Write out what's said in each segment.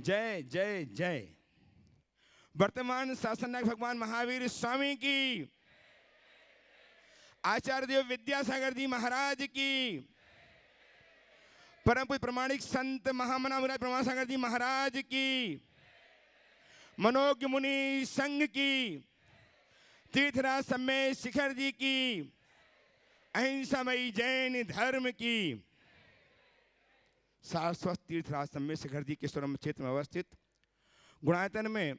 जय जय जय। वर्तमान शासन नायक भगवान महावीर स्वामी की, आचार्य देव विद्यासागर जी महाराज की, परम पूज्य प्रमाणिक संत महामना मुराद प्रमासागर जी महाराज की, मनोज्ञ मुनि संघ की, तीर्थराज सम्मेद शिखर जी की, अहिंसामयी जैन धर्म की, सारस्वत तीर्थराज सम्मेद शिखर जी के स्वरम क्षेत्र में अवस्थित गुणायतन में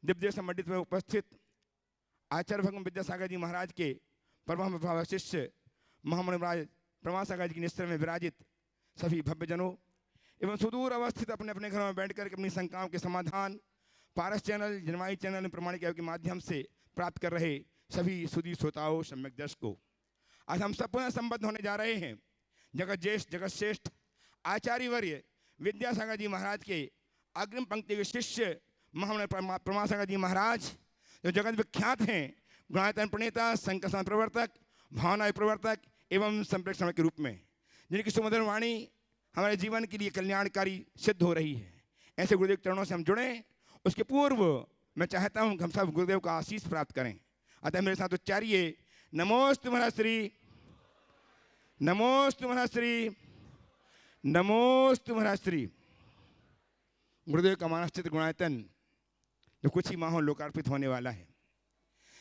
दिव्य मंडित में उपस्थित आचार्य भगवान विद्यासागर जी महाराज के परम भाव शिष्य महामणिराज प्रमासागर जी के निस्तर में विराजित सभी भव्यजनों एवं सुदूर अवस्थित अपने अपने घरों में बैठकर अपनी शंकाओं के समाधान पारस चैनल, जनवाई चैनल में प्रमाणिक के माध्यम से प्राप्त कर रहे सभी सुधी श्रोताओं, सम्यक दर्शकों, आज हम सब पुनः संबद्ध होने जा रहे हैं जगत ज्येष्ठ जगत श्रेष्ठ आचार्य वर्य विद्यासागर जी महाराज के अग्रिम पंक्ति के शिष्य महामना प्रमासागर जी महाराज, जो जगत विख्यात हैं गुणायतन प्रणेता, संकसन प्रवर्तक, भावना प्रवर्तक एवं संप्रेषण के रूप में, जिनकी सुमधुर वाणी हमारे जीवन के लिए कल्याणकारी सिद्ध हो रही है। ऐसे गुरुदेव के चरणों से हम जुड़ें। उसके पूर्व मैं चाहता हूं कि हम सब गुरुदेव का आशीष प्राप्त करें। अतः मेरे साथ उच्चारिए नमोस्तु महाश्री, नमोस्तु महाश्री, नमोस्तु महाश्री। गुरुदेव का मानसचित गुणायतन जो कुछ ही माहों लोकार्पित होने वाला है,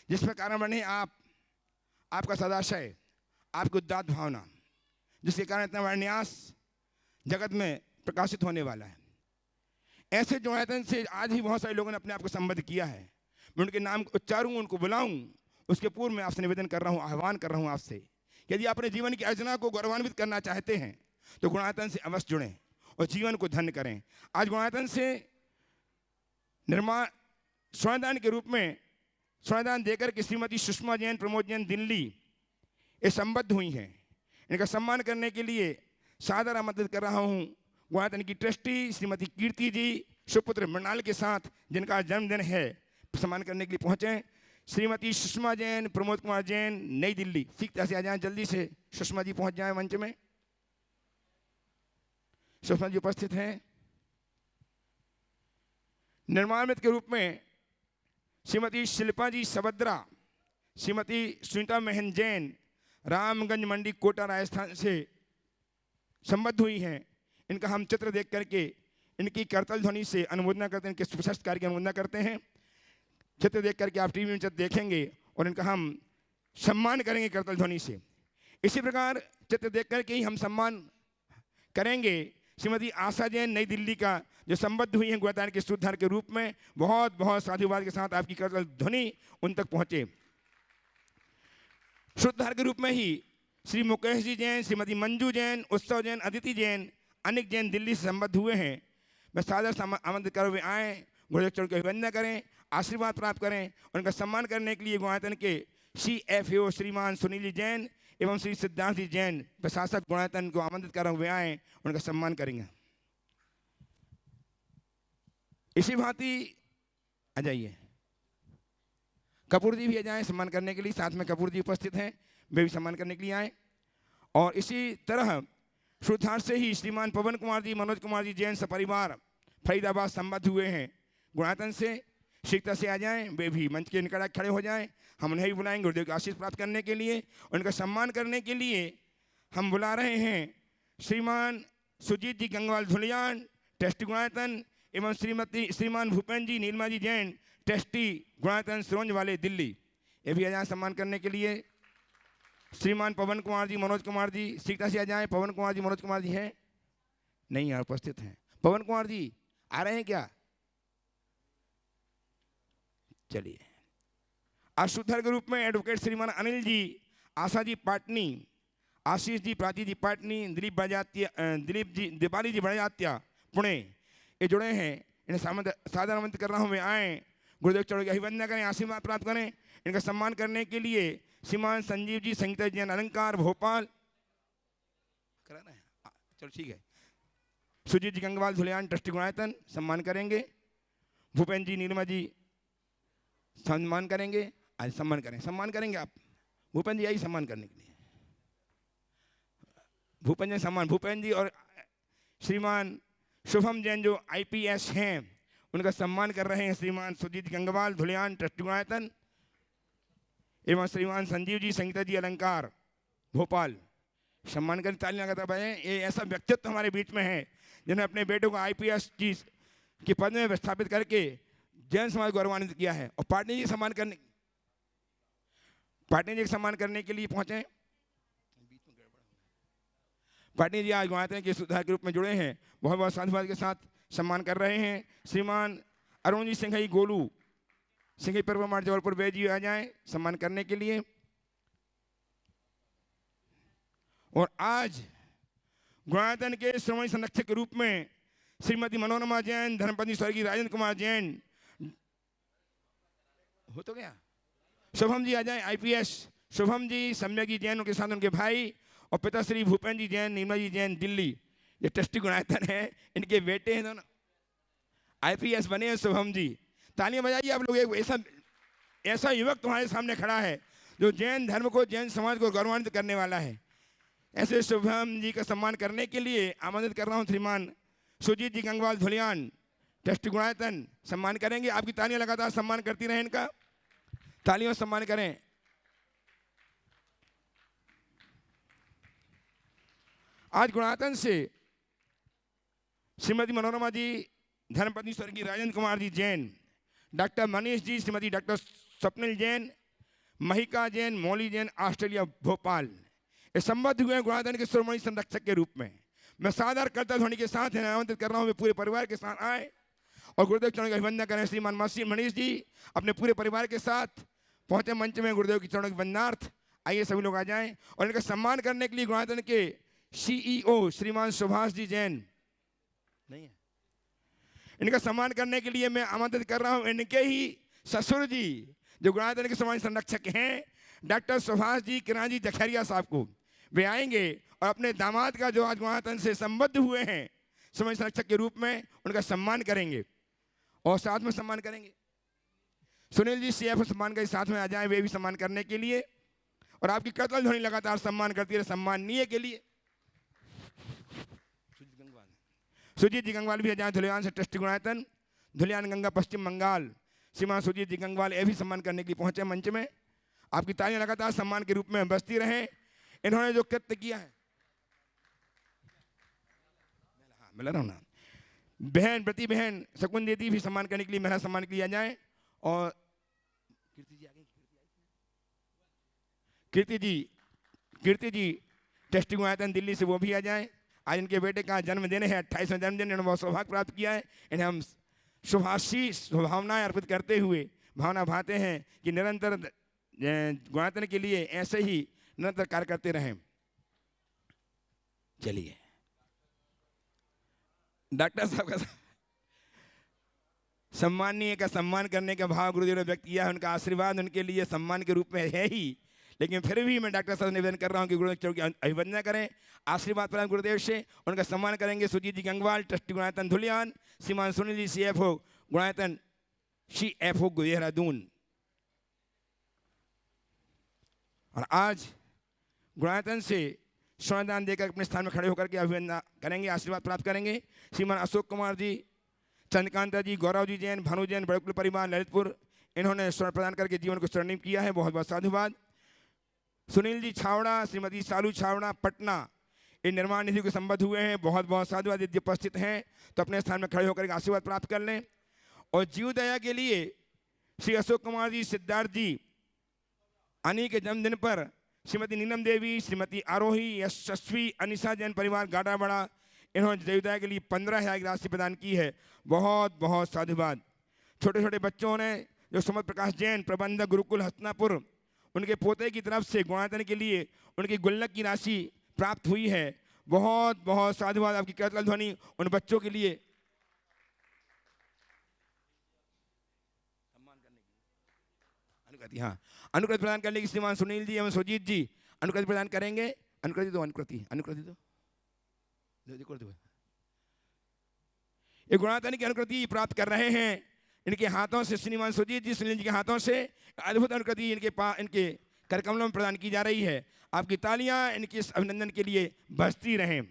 जिसमें कारण बने आपका सदाशय, आपकी उदात्त भावना, जिसके कारण इतना बड़ा न्यास जगत में प्रकाशित होने वाला है। ऐसे गुणायतन से आज ही बहुत सारे लोगों ने अपने आप को संबद्ध किया है। मैं उनके नाम उच्चारूँ, उनको बुलाऊं, उसके पूर्व में आपसे निवेदन कर रहा हूँ, आह्वान कर रहा हूँ आपसे, यदि अपने जीवन की अर्चना को गौरवान्वित करना चाहते हैं तो गुणायतन से अवश्य जुड़ें और जीवन को धन्य करें। आज गुणायतन से निर्माण स्वयंदान के रूप में स्वयंदान देकर के श्रीमती सुषमा जैन, प्रमोद जैन दिल्ली ये संबद्ध हुई हैं। इनका सम्मान करने के लिए सादर आमंत्रित कर रहा हूँ गुणायतन की ट्रस्टी श्रीमती कीर्ति जी सुपुत्र मृणाल के साथ, जिनका जन्मदिन है, सम्मान करने के लिए पहुँचे श्रीमती सुषमा जैन, प्रमोद कुमार जैन, नई दिल्ली। सीखता से आ जाए, जल्दी से सुषमा जी पहुँच जाए मंच में। सुषमा जी उपस्थित हैं। निर्माणित के रूप में श्रीमती शिल्पा जी सबद्रा, श्रीमती सुनीता महन जैन, रामगंज मंडी कोटा राजस्थान से संबद्ध हुई हैं। इनका हम चित्र देख करके इनकी करतल ध्वनि से अनुमोदना करते हैं, इनके सुप्रशस्त कार्य की अनुमोदना करते हैं। चित्र देख करके आप टीवी में चित्र देखेंगे और इनका हम सम्मान करेंगे करतल ध्वनि से। इसी प्रकार चित्र देख करके ही हम सम्मान करेंगे श्रीमती आशा जैन, नई दिल्ली का, जो संबद्ध हुई हैं गुणायतन के सूत्रधार के रूप में। बहुत बहुत साधुवाद के साथ आपकी करतल ध्वनि उन तक पहुंचे। सूत्रधार के रूप में ही श्री मुकेश जी जैन, श्रीमती मंजू जैन, उत्सव जैन, अदिति जैन, अनिक जैन दिल्ली से संबद्ध हुए हैं। मैं सादर आमंत्रित कर हुए आए, गुरुदेव चरण की वंदना करें, आशीर्वाद प्राप्त करें। उनका सम्मान करने के लिए गुणायतन के CFO श्रीमान सुनील जी जैन एवं श्री सिद्धार्थ जी जैन प्रशासक गुणायतन को आमंत्रित कर हुए आए, उनका सम्मान करेंगे। इसी भांति आ जाइए, कपूर जी भी आ जाए सम्मान करने के लिए। साथ में कपूर जी उपस्थित हैं, वे भी सम्मान करने के लिए आए। और इसी तरह श्रोतार से ही श्रीमान पवन कुमार जी, मनोज कुमार जी जैन सपरिवार फरीदाबाद संबद्ध हुए हैं गुणायतन से। शीघ्रता से आ जाएं, वे भी मंच के निकट खड़े हो जाएं। हम उन्हें भी बुलाएंगे गुरुदेव का आशीष प्राप्त करने के लिए। उनका सम्मान करने के लिए हम बुला रहे हैं श्रीमान सुजीत जी गंगवाल धुलियान, ट्रस्टी गुणायतन, एवं श्रीमान भूपेन जी नीलमा जी जैन, ट्रस्टी गुणायतन सिरोंज वाले दिल्ली। ये भी आ जाए सम्मान करने के लिए। श्रीमान पवन कुमार जी, मनोज कुमार जी शीघ्रता से आ जाएं। पवन कुमार जी, मनोज कुमार जी हैं? नहीं यार, उपस्थित हैं। पवन कुमार जी आ रहे हैं क्या? चलिए। अशुद्धर के रूप में एडवोकेट श्रीमान अनिल जी, आशा जी पाटनी, आशीष जी, प्राची जी पाटनी, दिलीप जी, दीपाली जी बड़जात्या पुणे, ये जुड़े हैं। इन्हें सादर आमंत्रित कर रहा हूँ, वे आए, गुरुदेव चरण की अभिवंदना करें, आशीर्वाद प्राप्त करें। इनका सम्मान करने के लिए श्रीमान संजीव जी, संगीता जैन अलंकार भोपाल कराना है, चलो ठीक है। सुजीत जी गंगवाल धुलियान, ट्रस्टी गुणायतन सम्मान करेंगे। भूपेन जी नीलिमा जी सम्मान करेंगे। आज सम्मान करेंगे आप। भूपेन जी आइए सम्मान करने के लिए। भूपेन जी सम्मान, भूपेन जी और श्रीमान शुभम जैन जो IPS हैं उनका सम्मान कर रहे हैं श्रीमान सुजीत गंगवाल धुलियान ट्रस्ट गुणायतन एवं श्रीमान संजीव जी संगीता जी अलंकार भोपाल। सम्मान कर तालियां लगातार बजाएं। ये ऐसा व्यक्तित्व हमारे बीच में है जिन्होंने अपने बेटों को IPS जी के पद में स्थापित करके जैन समाज को गौरवान्वित किया है। और पाटनी जी के सम्मान करने के लिए पहुंचे। पाटनी जी आज गुणायतन के सुधार के रूप में जुड़े हैं, बहुत बहुत साधुवाद के साथ सम्मान कर रहे हैं। श्रीमान अरुण जी सिंघई गोलू सिंघई परमार जबलपुर वे जी आ जाएं सम्मान करने के लिए। और आज गुणायतन के श्रोमणी संरक्षक के रूप में श्रीमती मनोरमा जैन, धर्मपत्नी स्वर्गीय राजेंद्र कुमार जैन, हो तो गया, शुभम जी आ जाएं IPS, शुभम जी, सम्यक जी जैन उनके साथ उनके भाई, और पिता श्री भूपेंद्र जी जैन, निर्मला जी जैन दिल्ली, ये ट्रस्टी गुणायतन है, इनके बेटे हैं दोनों IPS बने हैं। शुभम जी तालियां बजाइए आप लोग। एक ऐसा युवक तुम्हारे सामने खड़ा है जो जैन धर्म को, जैन समाज को गौरवान्वित करने वाला है। ऐसे शुभम जी का सम्मान करने के लिए आमंत्रित कर रहा हूं श्रीमान सुजीत जी गंगवाल धुलियान ट्रस्टी गुणायतन सम्मान करेंगे। आपकी तालियां लगातार सम्मान करती रहें, इनका तालियों से सम्मान करें। आज गुणायतन से श्रीमती मनोरमा जी, धर्मपत्नी स्वर्गीय राजेंद्र कुमार जी जैन, डॉक्टर मनीष जी, श्रीमती डॉक्टर स्वप्निल जैन, महिका जैन, मौली जैन ऑस्ट्रेलिया भोपाल, ये संबद्ध हुए हैं गुणायतन के श्रोमणी संरक्षक के रूप में। मैं सादर कर्तव्य ध्वनि के साथ आमंत्रित कर रहा हूँ वे पूरे परिवार के साथ आए और गुरुदेव चरणों की अभिवंदना करें। श्रीमान मनीष जी अपने पूरे परिवार के साथ पहुंचे मंच में गुरुदेव की चरणों की वंदनार्थ। आइए सभी लोग आ जाएं। और इनका सम्मान करने के लिए गुणायतन के CEO श्रीमान सुभाष जी जैन नहीं है, इनका सम्मान करने के लिए मैं आमंत्रित कर रहा हूं इनके ही ससुर जी जो गुणायतन के समाज संरक्षक हैं, डॉक्टर सुभाष जी किरान जी जखरिया साहब को। वे आएंगे और अपने दामाद का जो आज गुणायतन से संबद्ध हुए हैं समाज संरक्षक के रूप में, उनका सम्मान करेंगे और साथ में सम्मान करेंगे। सुनील जी CFO सम्मान के साथ में आ जाएं, वे भी सम्मान करने के लिए। और आपकी कर्तव्य ध्वनि लगातार सम्मान करती रहे सम्माननीय के लिए। सुजीत जी गंगवाल भी आ जाएं धुलियान से ट्रस्टी गुणायतन धुलियान गंगा पश्चिम बंगाल। श्रीमान सुजीत जी गंगवाल ये भी सम्मान करने के लिए पहुंचे मंच में। आपकी तालियां लगातार सम्मान के रूप में बजती रहें। इन्होंने जो कृत्य किया है, मिला रहा हूं ना, बहन प्रति बहन शकुन देती भी सम्मान करने के लिए महिला सम्मान किया जाए। और कीर्ति जी ट्रस्टी गुणायतन दिल्ली से वो भी आ जाएं। आज इनके बेटे का जन्मदिन है, 28वां जन्मदिन, इन्होंने बहुत सौभाग्य प्राप्त किया है। इन्हें हम शुभाशीष भावनाएं अर्पित करते हुए भावना भाते हैं कि निरंतर गुणायतन के लिए ऐसे ही निरंतर कार्य करते रहें। चलिए डॉक्टर साहब का सम्माननीय का सम्मान करने का भाव गुरुदेव ने व्यक्त किया है। उनका आशीर्वाद उनके लिए सम्मान के रूप में है ही, लेकिन फिर भी मैं डॉक्टर साहब से निवेदन कर रहा हूं कि गुरुदेव की अभिवंदना करें, आशीर्वाद प्राप्त गुरुदेव से। उनका सम्मान करेंगे सुजीत जी गंगवाल ट्रस्टी गुणायतन धुलियान, श्रीमान सुनील जी CFO गुणायतन CFO देहरादून। और आज गुणायतन से स्वदान देकर अपने स्थान में खड़े होकर के अभिवंदना करेंगे, आशीर्वाद प्राप्त करेंगे श्रीमान अशोक कुमार जी, चंद्रकांता जी, गौरव जी जैन, भानु जैन, बड़कुल परिवार ललितपुर, इन्होंने स्वर्ण प्रदान करके जीवन को स्वर्णिम किया है। बहुत बहुत साधुवाद। सुनील जी छावड़ा, श्रीमती सालू छावड़ा पटना, इन निर्माण निधि के संबद्ध हुए हैं। बहुत बहुत साधुवाद। यदि उपस्थित हैं तो अपने स्थान में खड़े होकर आशीर्वाद प्राप्त कर लें। और जीवदया के लिए श्री अशोक कुमार जी, सिद्धार्थ जी अनी के जन्मदिन पर श्रीमती नीलम देवी, श्रीमती आरोही, यशस्वी, अनिशा जैन परिवार गाड़ाबड़ा, इन्होंने जीवदया के लिए 15,000 की राशि प्रदान की है। बहुत बहुत साधुवाद। छोटे छोटे बच्चों ने जो सुमत प्रकाश जैन प्रबंधक गुरुकुल हस्तिनापुर, उनके पोते की तरफ से गुणायतन के लिए उनकी गुल्लक की राशि प्राप्त हुई है। बहुत बहुत साधुवाद। आपकी कर्तव्य ध्वनि उन बच्चों के लिए अनुकृति, हाँ अनुकृति प्रदान करने की श्रीमान सुनील जी एवं सुजीत जी अनुकृति प्रदान करेंगे। अनुकृति दो, अनुकृति दो। ये गुणायतन की अनुकृति प्राप्त कर रहे हैं। इनके हाथों से श्रीमान सुजीत जी, सुनील जी के हाथों से अद्भुत अनुकृति इनके करकमलों में प्रदान की जा रही है। आपकी तालियां इनके अभिनंदन के लिए बजती रहें।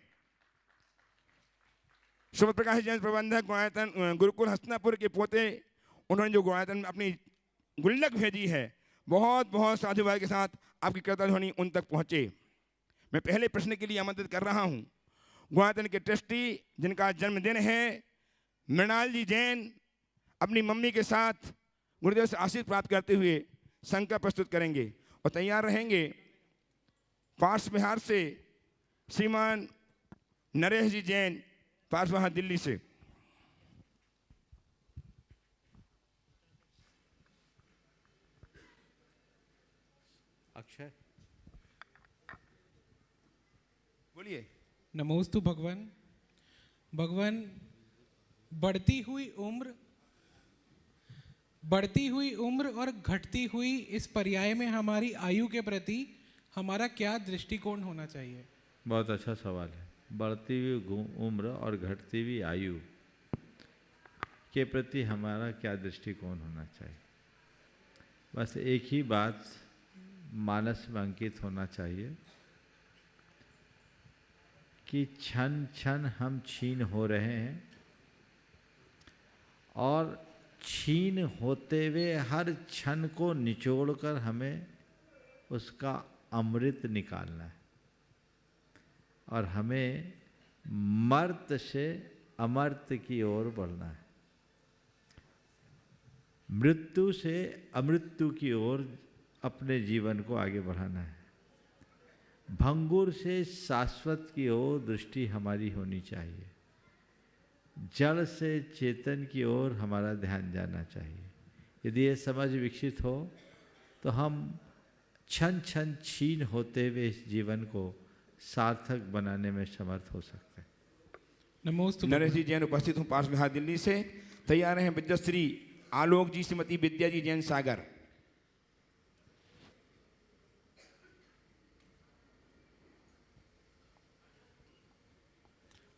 सुमत प्रकाश जैन प्रबंधक गुणायतन गुरुकुल हस्तिनापुर के पोते, उन्होंने जो गुणायतन में अपनी गुल्लक भेजी है, बहुत बहुत साधु भाई के साथ आपकी कृतज्ञता ध्वनि उन तक पहुँचे। मैं पहले प्रश्न के लिए आमंत्रित कर रहा हूँ गुणायतन के ट्रस्टी जिनका जन्मदिन है, मृणाल जी जैन, अपनी मम्मी के साथ गुरुदेव से आशीष प्राप्त करते हुए संकल्प प्रस्तुत करेंगे और तैयार रहेंगे पार्श्व बिहार से श्रीमान नरेश जी जैन, पार्श्व बिहार दिल्ली से। अक्षय बोलिए। नमोस्तु भगवान। भगवान, बढ़ती हुई उम्र और घटती हुई इस पर्याय में हमारी आयु के प्रति हमारा क्या दृष्टिकोण होना चाहिए? बहुत अच्छा सवाल है। बढ़ती हुई उम्र और घटती हुई आयु के प्रति हमारा क्या दृष्टिकोण होना चाहिए? बस एक ही बात मानस में अंकित होना चाहिए कि क्षण क्षण हम क्षीण हो रहे हैं और क्षीण होते हुए हर क्षण को निचोड़कर हमें उसका अमृत निकालना है और हमें मर्त से अमर्त की ओर बढ़ना है, मृत्यु से अमृत्यु की ओर अपने जीवन को आगे बढ़ाना है, भंगुर से शाश्वत की ओर दृष्टि हमारी होनी चाहिए, जड़ से चेतन की ओर हमारा ध्यान जाना चाहिए। यदि ये समझ विकसित हो तो हम क्षण क्षण क्षीण होते हुए इस जीवन को सार्थक बनाने में समर्थ हो सकते हैं। नमोस्तु। नरेश जी जैन उपस्थित हूँ पार्श्व बिहार दिल्ली से। तैयार हैं विद्याश्री आलोक जी, श्रीमती विद्या जी जैन सागर।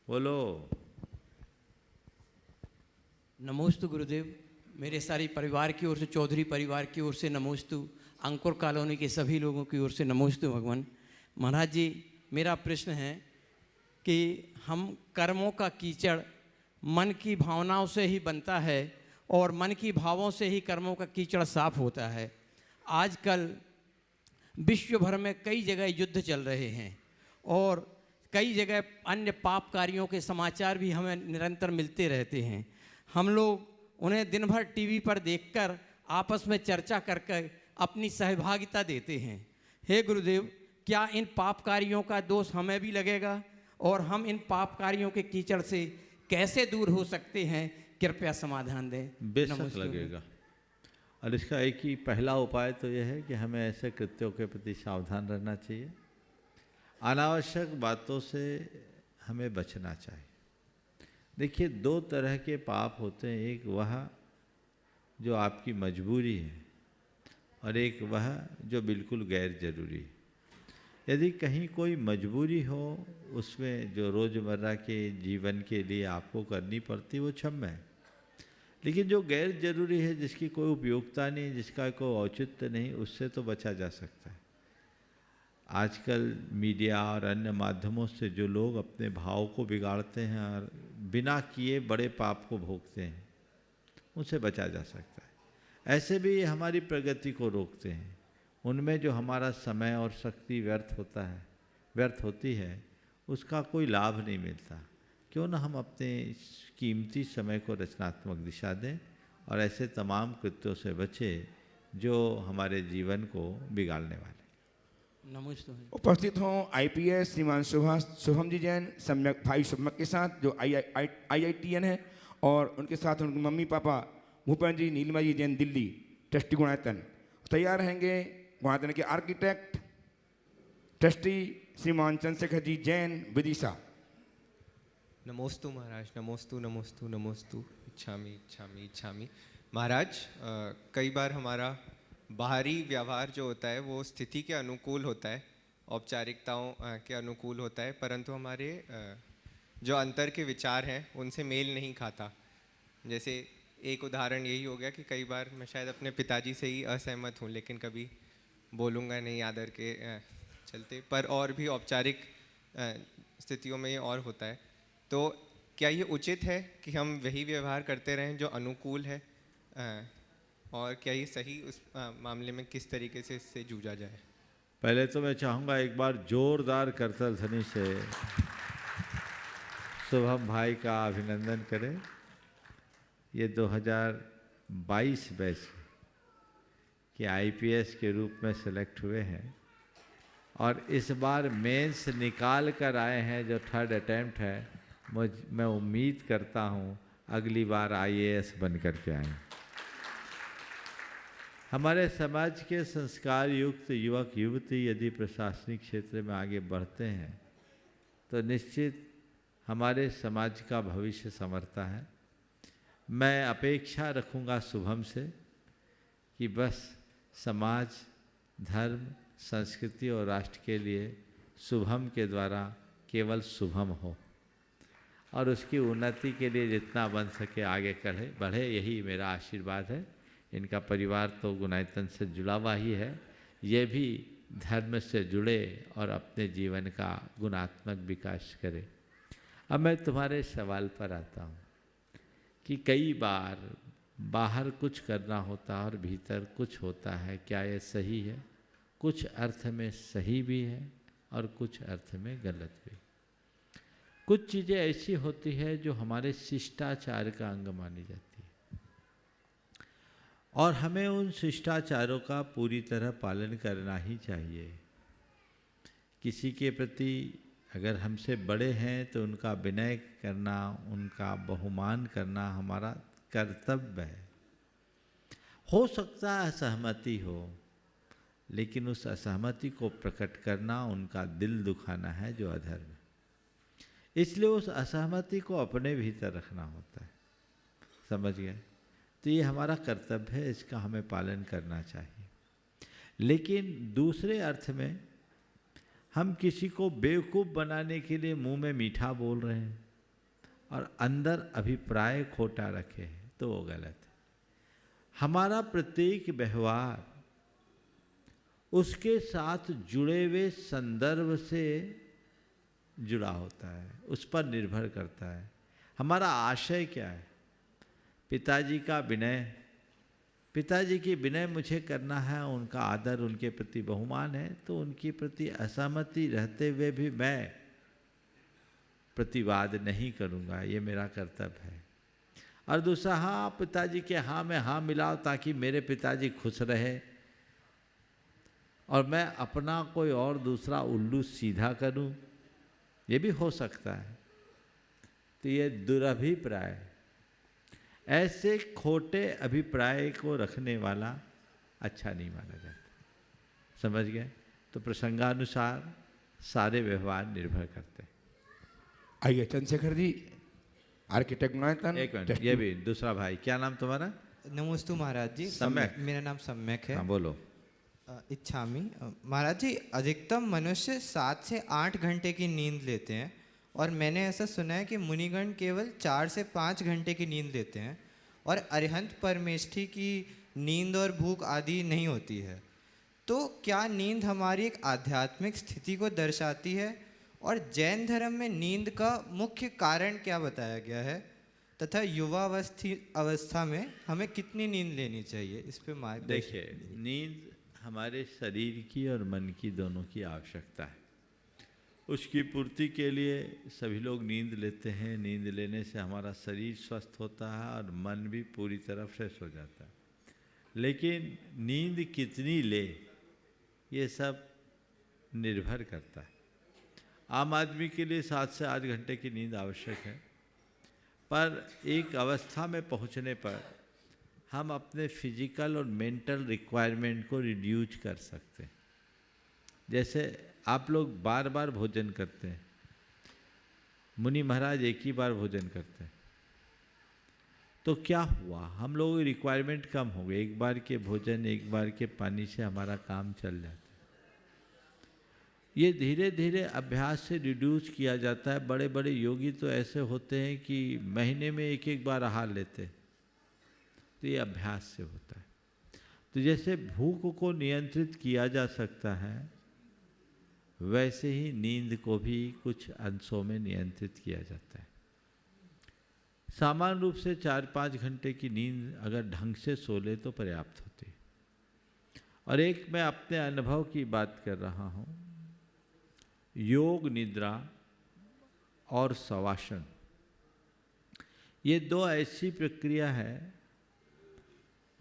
बोलो। नमोस्तु गुरुदेव। मेरे सारे परिवार की ओर से, चौधरी परिवार की ओर से नमोस्तु, अंकुर कॉलोनी के सभी लोगों की ओर से नमोस्तु भगवान। महाराज जी, मेरा प्रश्न है कि हम कर्मों का कीचड़ मन की भावनाओं से ही बनता है और मन की भावों से ही कर्मों का कीचड़ साफ होता है। आजकल विश्व भर में कई जगह युद्ध चल रहे हैं और कई जगह अन्य पाप कार्यों के समाचार भी हमें निरंतर मिलते रहते हैं। हम लोग उन्हें दिन भर टीवी पर देखकर आपस में चर्चा करके अपनी सहभागिता देते हैं। हे गुरुदेव, क्या इन पाप कार्यों का दोष हमें भी लगेगा और हम इन पाप कार्यों के कीचड़ से कैसे दूर हो सकते हैं? कृपया समाधान दें। बेशक लगेगा, और इसका एक ही पहला उपाय तो यह है कि हमें ऐसे कृत्यों के प्रति सावधान रहना चाहिए। अनावश्यक बातों से हमें बचना चाहिए। देखिए, दो तरह के पाप होते हैं, एक वह जो आपकी मजबूरी है और एक वह जो बिल्कुल गैर जरूरी है। यदि कहीं कोई मजबूरी हो, उसमें जो रोज़मर्रा के जीवन के लिए आपको करनी पड़ती वो क्षम्य है, लेकिन जो गैर जरूरी है, जिसकी कोई उपयोगिता नहीं, जिसका कोई औचित्य नहीं, उससे तो बचा जा सकता है। आजकल मीडिया और अन्य माध्यमों से जो लोग अपने भाव को बिगाड़ते हैं और बिना किए बड़े पाप को भोगते हैं, उनसे बचा जा सकता है। ऐसे भी हमारी प्रगति को रोकते हैं। उनमें जो हमारा समय और शक्ति व्यर्थ होती है, उसका कोई लाभ नहीं मिलता। क्यों न हम अपने कीमती समय को रचनात्मक दिशा दें और ऐसे तमाम कृत्यों से बचें जो हमारे जीवन को बिगाड़ने वाले। नमस्ते। उपस्थित हों IPS श्रीमान शुभम जी जैन, सम्यक भाई शुभमक के साथ जो IITN है, और उनके साथ उनके मम्मी पापा भूपेंद्र जी, नीलिमा जी जैन दिल्ली, ट्रस्टी गुणायतन। तैयार रहेंगे गुणायतन के आर्किटेक्ट ट्रस्टी श्रीमान चंद्रशेखर जी जैन विदिशा। नमोस्तु महाराज, नमोस्तु नमोस्तु नमोस्तु। इच्छामी इच्छामी इच्छामी। महाराज, कई बार हमारा बाहरी व्यवहार जो होता है वो स्थिति के अनुकूल होता है, औपचारिकताओं के अनुकूल होता है, परंतु हमारे जो अंतर के विचार हैं उनसे मेल नहीं खाता। जैसे एक उदाहरण यही हो गया कि कई बार मैं शायद अपने पिताजी से ही असहमत हूँ, लेकिन कभी बोलूँगा नहीं आदर के चलते, पर और भी औपचारिक स्थितियों में ये और होता है। तो क्या ये उचित है कि हम वही व्यवहार करते रहें जो अनुकूल है, और क्या ये सही उस मामले में किस तरीके से इससे जूझा जाए? पहले तो मैं चाहूँगा एक बार जोरदार करतल ध्वनि से शुभम भाई का अभिनंदन करें। ये 2022 बैच के आईपीएस के रूप में सेलेक्ट हुए हैं और इस बार मेंस निकाल कर आए हैं, जो 3rd अटैम्प्ट है। मैं उम्मीद करता हूँ अगली बार आईएएस बन कर के आएँ। हमारे समाज के संस्कार युक्त युवक युवती यदि प्रशासनिक क्षेत्र में आगे बढ़ते हैं तो निश्चित हमारे समाज का भविष्य संवरता है। मैं अपेक्षा रखूँगा शुभम से कि बस समाज, धर्म, संस्कृति और राष्ट्र के लिए शुभम के द्वारा केवल शुभम हो और उसकी उन्नति के लिए जितना बन सके आगे बढ़े, यही मेरा आशीर्वाद है। इनका परिवार तो गुणायतन से जुड़ा हुआ ही है, ये भी धर्म से जुड़े और अपने जीवन का गुणात्मक विकास करे। अब मैं तुम्हारे सवाल पर आता हूँ कि कई बार बाहर कुछ करना होता है और भीतर कुछ होता है, क्या ये सही है? कुछ अर्थ में सही भी है और कुछ अर्थ में गलत भी। कुछ चीज़ें ऐसी होती है जो हमारे शिष्टाचार का अंग मानी जाती है और हमें उन शिष्टाचारों का पूरी तरह पालन करना ही चाहिए। किसी के प्रति अगर हमसे बड़े हैं तो उनका विनय करना, उनका बहुमान करना हमारा कर्तव्य है। हो सकता है असहमति हो, लेकिन उस असहमति को प्रकट करना उनका दिल दुखाना है जो अधर्म है। इसलिए उस असहमति को अपने भीतर रखना होता है। समझ गए? तो ये हमारा कर्तव्य है, इसका हमें पालन करना चाहिए। लेकिन दूसरे अर्थ में हम किसी को बेवकूफ़ बनाने के लिए मुंह में मीठा बोल रहे हैं और अंदर अभिप्राय खोटा रखे हैं तो वो गलत है। हमारा प्रत्येक व्यवहार उसके साथ जुड़े हुए संदर्भ से जुड़ा होता है, उस पर निर्भर करता है। हमारा आशय क्या है? पिताजी का विनय, पिताजी की विनय मुझे करना है, उनका आदर, उनके प्रति बहुमान है, तो उनके प्रति असहमति रहते हुए भी मैं प्रतिवाद नहीं करूँगा, ये मेरा कर्तव्य है। और दूसरा, हाँ पिताजी के हाँ में हाँ मिलाओ ताकि मेरे पिताजी खुश रहे और मैं अपना कोई और दूसरा उल्लू सीधा करूँ, ये भी हो सकता है। तो ये दुरभिप्राय, ऐसे खोटे अभिप्राय को रखने वाला अच्छा नहीं माना जाता। समझ गए? तो प्रसंगानुसार सारे व्यवहार निर्भर करते हैं। आइए चंद्रशेखर जी, आर्किटेक्ट गुणायतन। एक मिनट, ये भी दूसरा भाई, क्या नाम तुम्हारा? नमोस्तु महाराज जी। सम्यक। मेरा नाम सम्यक है। हाँ बोलो। इच्छामी। महाराज जी, अधिकतम मनुष्य 7 से 8 घंटे की नींद लेते हैं और मैंने ऐसा सुना है कि मुनिगण केवल 4 से 5 घंटे की नींद लेते हैं और अरिहंत परमेष्ठी की नींद और भूख आदि नहीं होती है। तो क्या नींद हमारी एक आध्यात्मिक स्थिति को दर्शाती है? और जैन धर्म में नींद का मुख्य कारण क्या बताया गया है तथा अवस्था में हमें कितनी नींद लेनी चाहिए? इस पे मार्ग देखिए, नींद हमारे शरीर की और मन की दोनों की आवश्यकता है। उसकी पूर्ति के लिए सभी लोग नींद लेते हैं। नींद लेने से हमारा शरीर स्वस्थ होता है और मन भी पूरी तरह फ्रेश हो जाता है। लेकिन नींद कितनी ले, ये सब निर्भर करता है। आम आदमी के लिए 7 से 8 घंटे की नींद आवश्यक है, पर एक अवस्था में पहुंचने पर हम अपने फिजिकल और मेंटल रिक्वायरमेंट को रिड्यूस कर सकते हैं। जैसे आप लोग बार बार भोजन करते हैं, मुनि महाराज एक ही बार भोजन करते हैं, तो क्या हुआ? हम लोगों की रिक्वायरमेंट कम हो गई। एक बार के भोजन, एक बार के पानी से हमारा काम चल जाता है। ये धीरे धीरे अभ्यास से रिड्यूस किया जाता है। बड़े बड़े योगी तो ऐसे होते हैं कि महीने में एक एक बार आहार लेते हैं। तो ये अभ्यास से होता है। तो जैसे भूख को नियंत्रित किया जा सकता है, वैसे ही नींद को भी कुछ अंशों में नियंत्रित किया जाता है। सामान्य रूप से 4-5 घंटे की नींद अगर ढंग से सो ले तो पर्याप्त होती है। और एक मैं अपने अनुभव की बात कर रहा हूँ, योग निद्रा और शवासन, ये दो ऐसी प्रक्रिया है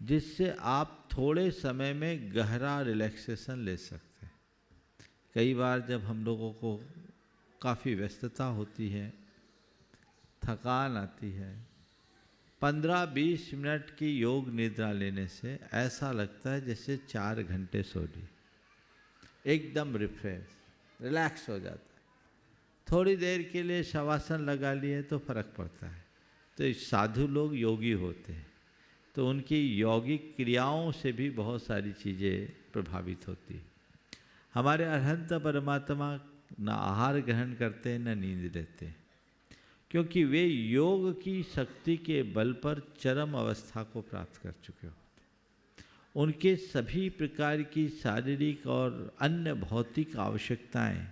जिससे आप थोड़े समय में गहरा रिलैक्सेशन ले सकते हैं। कई बार जब हम लोगों को काफ़ी व्यस्तता होती है, थकान आती है, 15-20 मिनट की योग निद्रा लेने से ऐसा लगता है जैसे 4 घंटे सो ली, एकदम रिलैक्स हो जाता है। थोड़ी देर के लिए शवासन लगा लिए तो फर्क पड़ता है। तो साधु लोग योगी होते हैं, तो उनकी यौगिक क्रियाओं से भी बहुत सारी चीज़ें प्रभावित होती हैं। हमारे अरहंत परमात्मा न आहार ग्रहण करते हैं न नींद लेते हैं, क्योंकि वे योग की शक्ति के बल पर चरम अवस्था को प्राप्त कर चुके होते हैं। उनके सभी प्रकार की शारीरिक और अन्य भौतिक आवश्यकताएं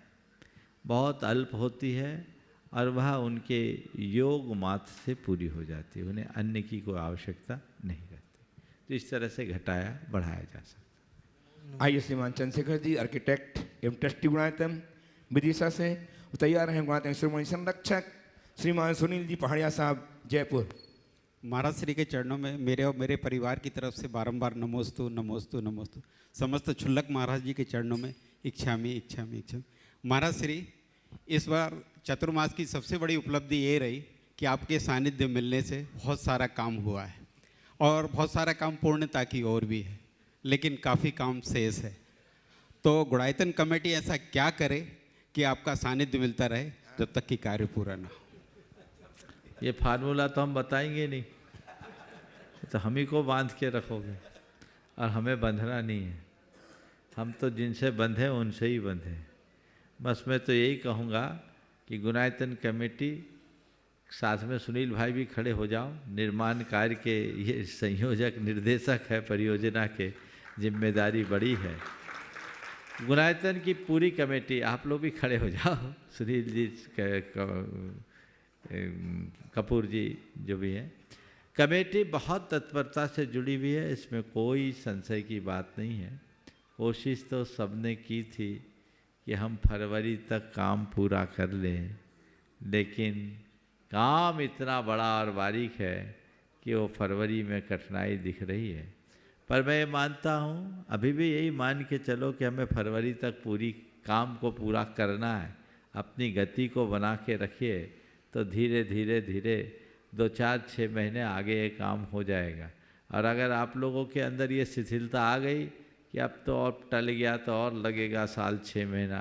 बहुत अल्प होती है और वह उनके योग मात्र से पूरी हो जाती है, उन्हें अन्य की कोई आवश्यकता नहीं रहती। तो इस तरह से घटाया बढ़ाया जा सकता है। आइए श्रीमान चंद्रशेखर जी, आर्किटेक्ट एवं ट्रस्टी गुणायतन विदिशा से तैयार हैं गुणायतन शिरोमणि संरक्षक श्रीमान सुनील जी पहाड़िया साहब, जयपुर। महाराज श्री के चरणों में मेरे और मेरे परिवार की तरफ से बारंबार नमोस्तु नमोस्तु नमोस्तु। समस्त क्षुल्लक महाराज जी के चरणों में इच्छामि इच्छामि इच्छामि। महाराज श्री, इस बार चतुर्मास की सबसे बड़ी उपलब्धि ये रही कि आपके सानिध्य मिलने से बहुत सारा काम हुआ है और बहुत सारा काम पूर्णता की ओर भी है, लेकिन काफ़ी काम शेष है। तो गुणायतन कमेटी ऐसा क्या करे कि आपका सानिध्य मिलता रहे जब तक कि कार्य पूरा ना हो? ये फार्मूला तो हम बताएंगे नहीं, तो हम ही को बांध के रखोगे और हमें बंधना नहीं है। हम तो जिनसे बंधे उनसे ही बंधे। बस मैं तो यही कहूँगा कि गुणायतन कमेटी साथ में सुनील भाई भी खड़े हो जाओ, निर्माण कार्य के ये संयोजक निर्देशक है, परियोजना के जिम्मेदारी बड़ी है। गुणायतन की पूरी कमेटी आप लोग भी खड़े हो जाओ, सुनील जी कपूर जी जो भी हैं। कमेटी बहुत तत्परता से जुड़ी हुई है, इसमें कोई संशय की बात नहीं है। कोशिश तो सबने की थी कि हम फरवरी तक काम पूरा कर लें, लेकिन काम इतना बड़ा और बारीक है कि वो फरवरी में कठिनाई दिख रही है। पर मैं ये मानता हूँ, अभी भी यही मान के चलो कि हमें फरवरी तक पूरी काम को पूरा करना है। अपनी गति को बना के रखिए तो धीरे धीरे धीरे 2-4-6 महीने आगे ये काम हो जाएगा। और अगर आप लोगों के अंदर ये शिथिलता आ गई कि अब तो और टल गया तो और लगेगा 1-6 महीना,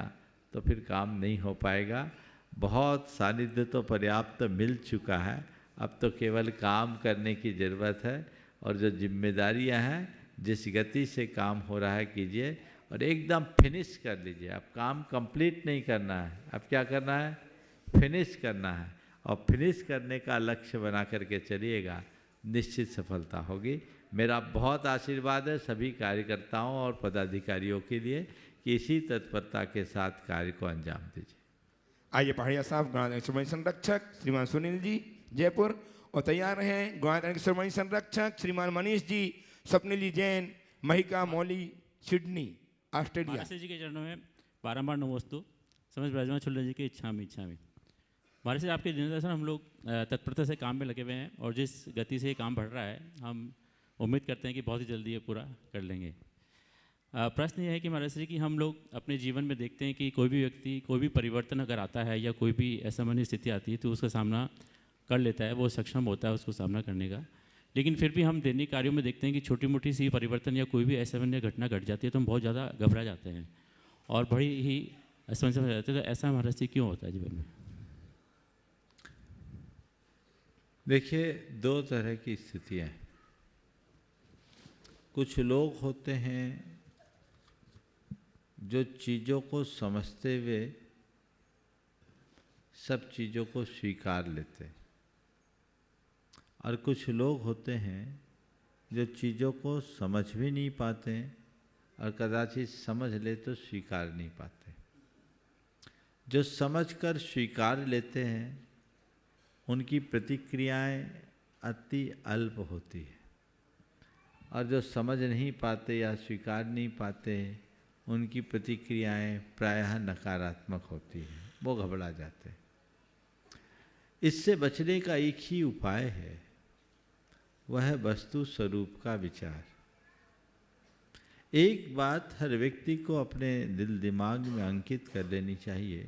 तो फिर काम नहीं हो पाएगा। बहुत सानिध्य तो पर्याप्त मिल चुका है, अब तो केवल काम करने की ज़रूरत है। और जो जिम्मेदारियां हैं, जिस गति से काम हो रहा है कीजिए और एकदम फिनिश कर लीजिए। अब काम कंप्लीट नहीं करना है, अब क्या करना है? फिनिश करना है। और फिनिश करने का लक्ष्य बना करके चलिएगा, निश्चित सफलता होगी। मेरा बहुत आशीर्वाद है सभी कार्यकर्ताओं और पदाधिकारियों के लिए कि इसी तत्परता के साथ कार्य को अंजाम दीजिए। आइए पहाड़िया साहब, गुणायतन शिरोमणि संरक्षक श्रीमान सुनील जी, जयपुर। और तैयार हैं गुणायतन के शिरोमणि संरक्षक श्रीमान मनीष जी, स्वप्निली जैन, महिका मौली, सिडनी, ऑस्ट्रेलिया। महाराज जी के चरणों में बारंबार नमोस्तु। समझ ब्रजमान छुल्ले जी के इच्छामि इच्छामि। महाराज से आपके निर्देशन हम लोग तत्परता से काम में लगे हुए हैं और जिस गति से ये काम बढ़ रहा है, हम उम्मीद करते हैं कि बहुत ही जल्दी ये पूरा कर लेंगे। प्रश्न ये है कि महाराज जी कि हम लोग अपने जीवन में देखते हैं कि कोई भी व्यक्ति कोई भी परिवर्तन अगर आता है या कोई भी असामान्य स्थिति आती है तो उसका सामना कर लेता है, वो सक्षम होता है उसको सामना करने का। लेकिन फिर भी हम दैनिक कार्यों में देखते हैं कि छोटी मोटी सी परिवर्तन या कोई भी असामान्य घटना घट जाती है तो हम बहुत ज़्यादा घबरा जाते हैं और बड़ी ही असमंजस हो जाते हैं। तो ऐसा महाराज जी क्यों होता है जीवन में? देखिए, 2 तरह की स्थितियाँ हैं। कुछ लोग होते हैं जो चीज़ों को समझते हुए सब चीज़ों को स्वीकार लेते हैं, और कुछ लोग होते हैं जो चीज़ों को समझ भी नहीं पाते हैं और कदाचित समझ ले तो स्वीकार नहीं पाते। जो समझकर स्वीकार लेते हैं उनकी प्रतिक्रियाएं अति अल्प होती है, और जो समझ नहीं पाते या स्वीकार नहीं पाते उनकी प्रतिक्रियाएं प्रायः नकारात्मक होती हैं, वो घबरा जाते हैं। इससे बचने का एक ही उपाय है, वह है वस्तु स्वरूप का विचार। एक बात हर व्यक्ति को अपने दिल दिमाग में अंकित कर लेनी चाहिए,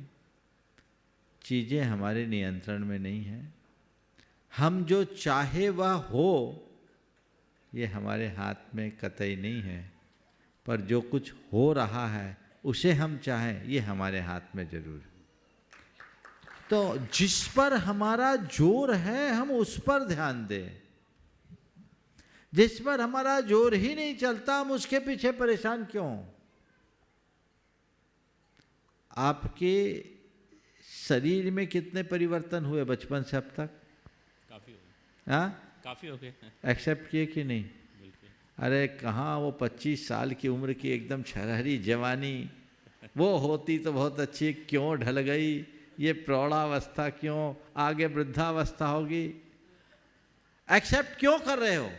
चीज़ें हमारे नियंत्रण में नहीं हैं। हम जो चाहे वह हो, ये हमारे हाथ में कतई नहीं है, पर जो कुछ हो रहा है उसे हम चाहें, ये हमारे हाथ में जरूर है। तो जिस पर हमारा जोर है हम उस पर ध्यान दें, जिस पर हमारा जोर ही नहीं चलता हम उसके पीछे परेशान क्यों? आपके शरीर में कितने परिवर्तन हुए बचपन से अब तक? काफ़ी हो गए। हाँ, काफ़ी हो गए। एक्सेप्ट किए कि नहीं? बिल्कुल। अरे कहाँ वो 25 साल की उम्र की एकदम छरहरी जवानी, वो होती तो बहुत अच्छी, क्यों ढल गई? ये प्रौढ़ावस्था क्यों? आगे वृद्धावस्था होगी। एक्सेप्ट क्यों कर रहे हो?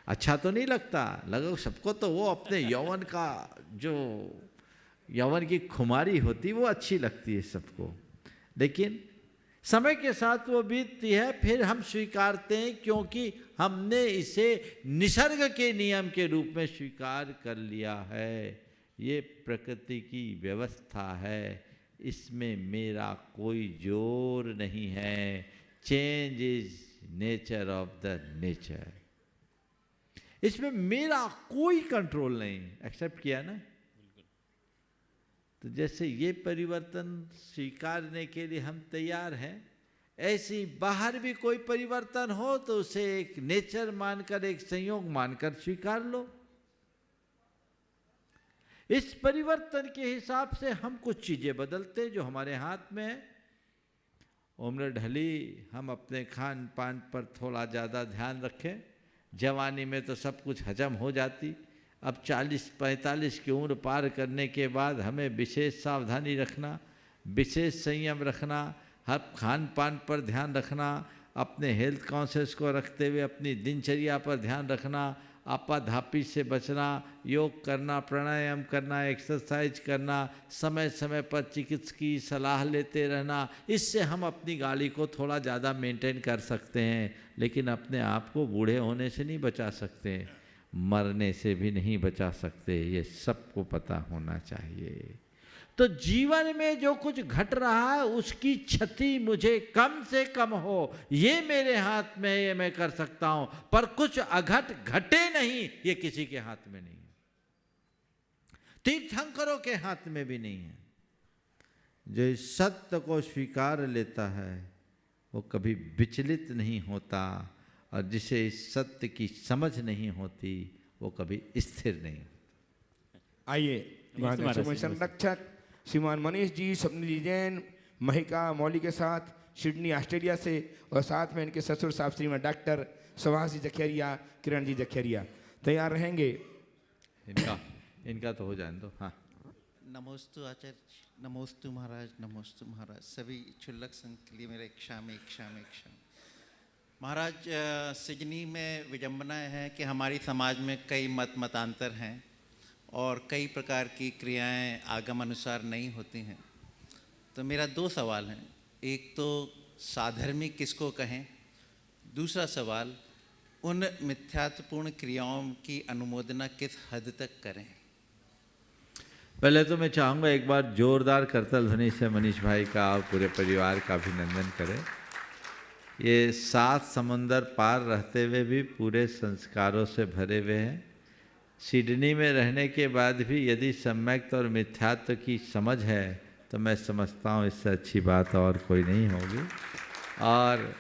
अच्छा तो नहीं लगता? लगो सबको तो वो अपने यौवन का जो यौवन की खुमारी होती वो अच्छी लगती है सबको, लेकिन समय के साथ वो बीतती है, फिर हम स्वीकारते हैं क्योंकि हमने इसे निसर्ग के नियम के रूप में स्वीकार कर लिया है। ये प्रकृति की व्यवस्था है, इसमें मेरा कोई जोर नहीं है। Change is nature of the nature, इसमें मेरा कोई कंट्रोल नहीं। एक्सेप्ट किया ना? तो जैसे ये परिवर्तन स्वीकारने के लिए हम तैयार हैं, ऐसे ही बाहर भी कोई परिवर्तन हो तो उसे एक नेचर मानकर, एक संयोग मानकर स्वीकार लो। इस परिवर्तन के हिसाब से हम कुछ चीजें बदलते हैं जो हमारे हाथ में है। उम्र ढली, हम अपने खान पान पर थोड़ा ज़्यादा ध्यान रखें। जवानी में तो सब कुछ हजम हो जाती, अब 40-45 की उम्र पार करने के बाद हमें विशेष सावधानी रखना, विशेष संयम रखना, हर खान पान पर ध्यान रखना, अपने हेल्थ कॉन्शियस को रखते हुए अपनी दिनचर्या पर ध्यान रखना, आपाधापी से बचना, योग करना, प्राणायाम करना, एक्सरसाइज करना, समय समय पर चिकित्सकीय सलाह लेते रहना। इससे हम अपनी गाड़ी को थोड़ा ज़्यादा मेंटेन कर सकते हैं, लेकिन अपने आप को बूढ़े होने से नहीं बचा सकते, मरने से भी नहीं बचा सकते, ये सबको पता होना चाहिए। तो जीवन में जो कुछ घट रहा है उसकी क्षति मुझे कम से कम हो, ये मेरे हाथ में है, ये मैं कर सकता हूं, पर कुछ अघट घटे नहीं, ये किसी के हाथ में नहीं है, तीर्थंकरों के हाथ में भी नहीं है। जो इस सत्य को स्वीकार लेता है वो कभी विचलित नहीं होता, और जिसे इस सत्य की समझ नहीं होती वो कभी स्थिर नहीं होता। आइए संरक्षक श्रीमान मनीष जी, स्वप्निल जैन, महिका मौली के साथ सिडनी ऑस्ट्रेलिया से, और साथ में इनके ससुर साहब श्रीमान डॉक्टर सुभाष जी जखेरिया, किरण जी जखेरिया तैयार रहेंगे। इनका तो हो जाए दो। हाँ, नमोस्तु आचार्य, नमोस्तु महाराज, नमोस्तु महाराज। सभी क्षुल्लक संघ के लिए मेरा क्षाम महाराज। सिडनी में विडंबना है कि हमारी समाज में कई मतांतर हैं और कई प्रकार की क्रियाएं आगम अनुसार नहीं होती हैं। तो मेरा 2 सवाल हैं। एक तो साधर्मिक किसको कहें, दूसरा सवाल उन मिथ्यात्वपूर्ण क्रियाओं की अनुमोदना किस हद तक करें। पहले तो मैं चाहूँगा एक बार जोरदार करतल ध्वनि से मनीष भाई का और पूरे परिवार का अभिनंदन करें। ये 7 समुंदर पार रहते हुए भी पूरे संस्कारों से भरे हुए हैं। सिडनी में रहने के बाद भी यदि सम्यक्त और मिथ्यात्व की समझ है तो मैं समझता हूँ इससे अच्छी बात और कोई नहीं होगी। और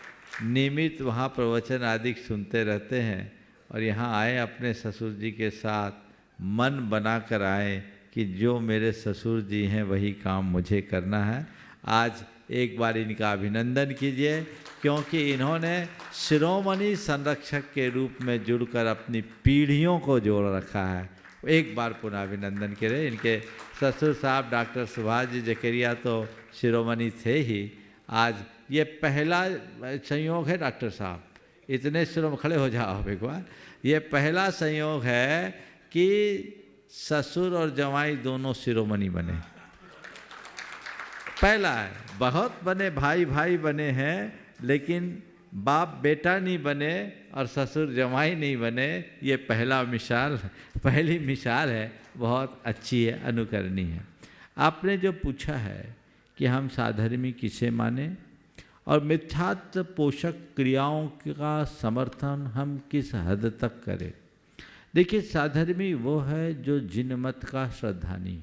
नियमित वहाँ प्रवचन आदि सुनते रहते हैं, और यहाँ आए अपने ससुर जी के साथ, मन बना कर आए कि जो मेरे ससुर जी हैं वही काम मुझे करना है। आज एक बार इनका अभिनंदन कीजिए, क्योंकि इन्होंने शिरोमणि संरक्षक के रूप में जुड़कर अपनी पीढ़ियों को जोड़ रखा है। एक बार पुनः अभिनंदन करें। इनके ससुर साहब डॉक्टर सुभाष जी जकेरिया तो शिरोमणि थे ही, आज ये पहला संयोग है डॉक्टर साहब, इतने सिरों में खड़े हो जाओ एक बार। ये पहला संयोग है कि ससुर और जवाई दोनों शिरोमणि बने, पहला है। बहुत बने भाई भाई बने हैं, लेकिन बाप बेटा नहीं बने और ससुर जमाई नहीं बने। ये पहली मिसाल है, बहुत अच्छी है, अनुकरणीय है। आपने जो पूछा है कि हम साधर्मी किसे माने और मिथ्यात्व पोषक क्रियाओं का समर्थन हम किस हद तक करें। देखिए, साधर्मी वो है जो जिन मत का श्रद्धानी,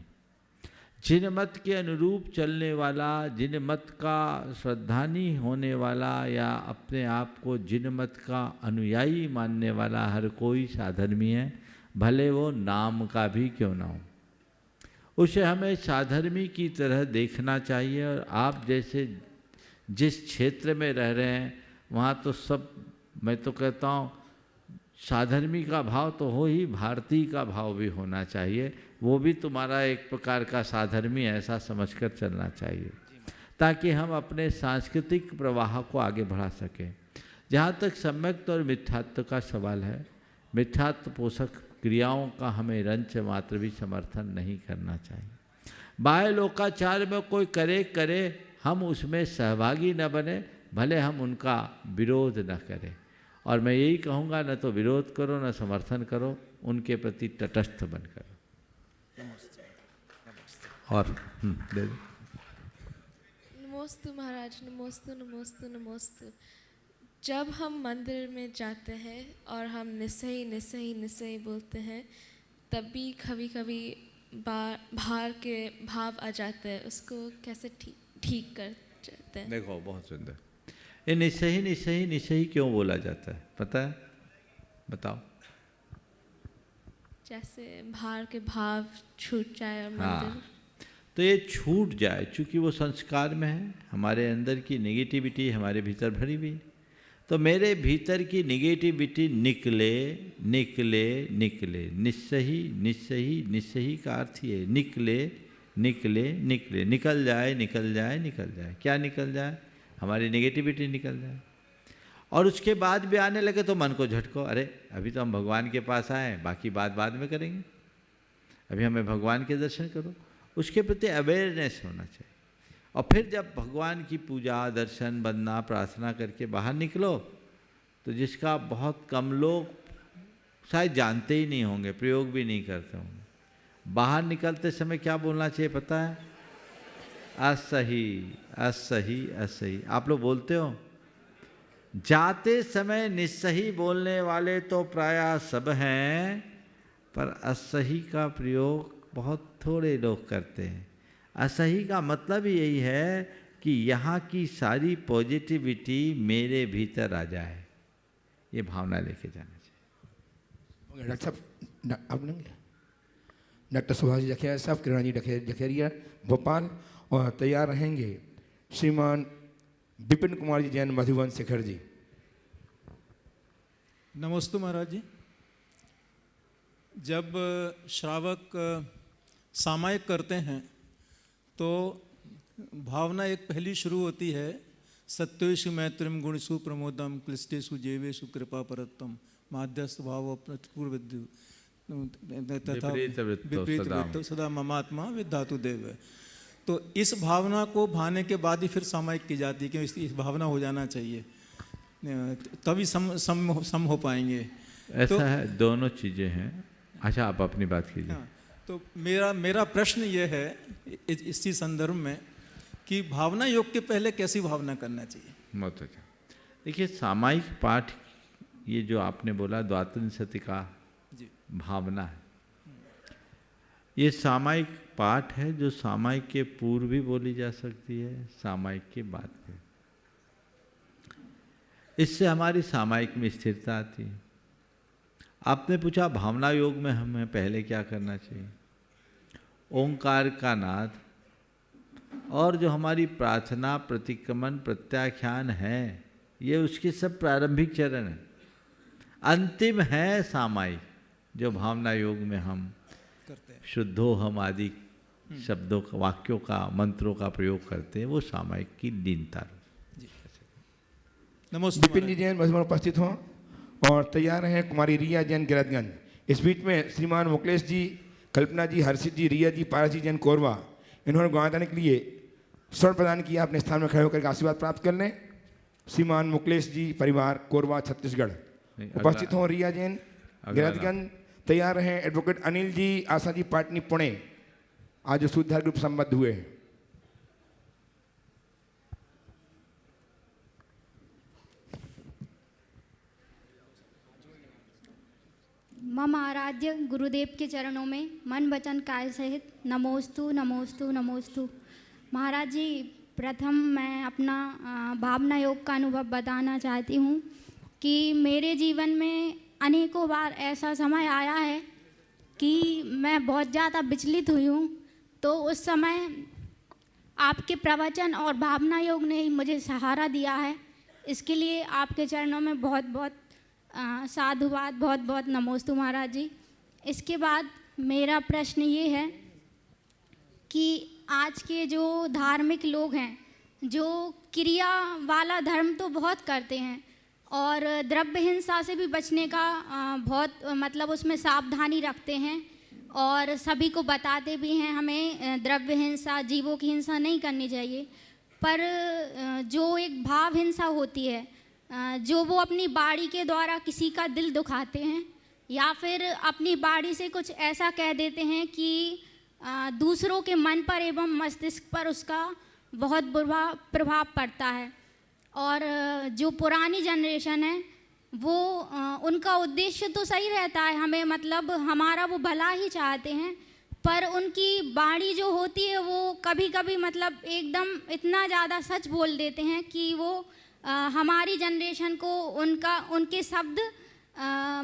जिन मत के अनुरूप चलने वाला, जिन मत का श्रद्धानी होने वाला या अपने आप को जिन मत का अनुयायी मानने वाला हर कोई साधर्मी है, भले वो नाम का भी क्यों ना हो। उसे हमें साधर्मी की तरह देखना चाहिए। और आप जैसे जिस क्षेत्र में रह रहे हैं वहाँ तो सब, मैं तो कहता हूँ साधर्मी का भाव तो हो ही, भारतीय का भाव भी होना चाहिए। वो भी तुम्हारा एक प्रकार का साधर्मी ऐसा समझकर चलना चाहिए, ताकि हम अपने सांस्कृतिक प्रवाह को आगे बढ़ा सकें। जहाँ तक सम्यक्त और मिथ्यात्व का सवाल है, मिथ्यात्व पोषक क्रियाओं का हमें रंच मात्र भी समर्थन नहीं करना चाहिए। बाह्य लोकाचार में कोई करे, हम उसमें सहभागी न बने, भले हम उनका विरोध न करें। और मैं यही कहूँगा, न तो विरोध करो न समर्थन करो, उनके प्रति तटस्थ बनकर। और दे दो। नमोस्तु महाराज, नमोस्तु नमोस्तु नमोस्तु। जब हम मंदिर में जाते हैं और हम निस्सही निस्सही निस्सही बोलते हैं, तब भी कभी कभी बाहर के भाव आ जाते हैं, उसको कैसे ठीक कर जाते हैं? देखो, बहुत सुंदर। ये निस्सही निस्सही निस्सही क्यों बोला जाता है पता है? बताओ। जैसे बाहर के भाव छूट जाए और हाँ, तो ये छूट जाए, चूँकि वो संस्कार में है, हमारे अंदर की नेगेटिविटी हमारे भीतर भरी हुई है। तो मेरे भीतर की नेगेटिविटी निकले निकले निकले, निस्सही निस्सही निस्सही का अर्थ ही है निकले निकले निकले, निकल जाए निकल जाए निकल जाए। क्या निकल जाए? हमारी नेगेटिविटी निकल जाए। और उसके बाद भी आने लगे तो मन को झटको, अरे अभी तो हम भगवान के पास आए हैं, बाकी बात बाद में करेंगे, अभी हमें भगवान के दर्शन करो। उसके प्रति अवेयरनेस होना चाहिए। और फिर जब भगवान की पूजा, दर्शन, वंदना, प्रार्थना करके बाहर निकलो, तो जिसका बहुत कम लोग शायद जानते ही नहीं होंगे, प्रयोग भी नहीं करते होंगे, बाहर निकलते समय क्या बोलना चाहिए पता है? असही असही असही। आप लोग बोलते हो? जाते समय निस्सही बोलने वाले तो प्रायः सब हैं, पर असही का प्रयोग बहुत थोड़े लोग करते हैं। असही का मतलब यही है कि यहाँ की सारी पॉजिटिविटी मेरे भीतर आ जाए, ये भावना लेके जाना चाहिए। डॉक्टर साहब, आप लेंगे? डॉक्टर सुभाष जखेरिया साहब, किरण जी जखेरिया भोपाल, और तैयार रहेंगे श्रीमान विपिन कुमार जी जैन मधुबन शेखर जी। नमस्ते महाराज जी। जब श्रावक सामायिक करते हैं तो भावना एक पहली शुरू होती है, सत्येषु मैत्रिम गुणसु प्रमोदम क्लिष्टेषु जेवेषु कृपा परत्तम माध्यस्थ भाव पूर्व तथा विपरीत वृत्तो सदा ममात्मा विधातु देव। तो इस भावना को भाने के बाद ही फिर सामायिक की जाती है, क्योंकि इस भावना हो जाना चाहिए, तभी सम हो पाएंगे। ऐसा तो, है, दोनों चीज़ें हैं। अच्छा, आप अपनी बात कीजिए। हाँ, तो मेरा प्रश्न ये है इसी संदर्भ में कि भावना योग के पहले कैसी भावना करना चाहिए? बहुत अच्छा। देखिए, सामायिक पाठ, ये जो आपने बोला द्वात्रिंशति का भावना है, ये सामायिक पाठ है जो सामायिक के पूर्व भी बोली जा सकती है, सामायिक के बाद भी। इससे हमारी सामायिक में स्थिरता आती है। आपने पूछा भावना योग में हमें पहले क्या करना चाहिए? ओंकार का नाद और जो हमारी प्रार्थना, प्रतिक्रमण, प्रत्याख्यान है, ये उसके सब प्रारंभिक चरण हैं। अंतिम है सामायिक, जो भावना योग में हम शुद्धोहम आदि शब्दों का, वाक्यों का, मंत्रों का प्रयोग करते हैं, वो सामायिक की दीनता। नमस्ते विपिन जी जैन बस में उपस्थित हों और तैयार हैं कुमारी रिया जैन गिरतगंज। इस बीच में श्रीमान मुकलेश जी, कल्पना जी, हर्षित जी, रिया जी, पारस जी जैन कोरबा, इन्होंने गुणादान के लिए स्वर्ण प्रदान किया। अपने स्थान में खड़े होकर आशीर्वाद प्राप्त कर लें। श्रीमान मुकलेश जी, परिवार कोरबा छत्तीसगढ़ उपस्थित हों। रिया जैन गिरतगंज तैयार हैं। एडवोकेट अनिल जी, आशा जी, पाटनी, पुणे, आज जो सूत्रधार ग्रुप संबद्ध हुए हैं। मम आराध्य गुरुदेव के चरणों में मन वचन काय सहित नमोस्तु नमोस्तु नमोस्तु। महाराज जी, प्रथम मैं अपना भावना योग का अनुभव बताना चाहती हूँ कि मेरे जीवन में अनेकों बार ऐसा समय आया है कि मैं बहुत ज़्यादा विचलित हुई हूँ। तो उस समय आपके प्रवचन और भावना योग ने ही मुझे सहारा दिया है। इसके लिए आपके चरणों में बहुत बहुत साधुवाद, बहुत बहुत नमोस्तु महाराज जी। इसके बाद मेरा प्रश्न ये है कि आज के जो धार्मिक लोग हैं, जो क्रिया वाला धर्म तो बहुत करते हैं और द्रव्य हिंसा से भी बचने का बहुत मतलब उसमें सावधानी रखते हैं और सभी को बताते भी हैं हमें द्रव्य हिंसा, जीवों की हिंसा नहीं करनी चाहिए। पर जो एक भाव हिंसा होती है, जो वो अपनी बाड़ी के द्वारा किसी का दिल दुखाते हैं या फिर अपनी बाड़ी से कुछ ऐसा कह देते हैं कि दूसरों के मन पर एवं मस्तिष्क पर उसका बहुत बुरा प्रभाव पड़ता है। और जो पुरानी जनरेशन है वो उनका उद्देश्य तो सही रहता है, हमें मतलब हमारा वो भला ही चाहते हैं, पर उनकी बाणी जो होती है वो कभी कभी मतलब एकदम इतना ज़्यादा सच बोल देते हैं कि वो हमारी जनरेशन को उनके शब्द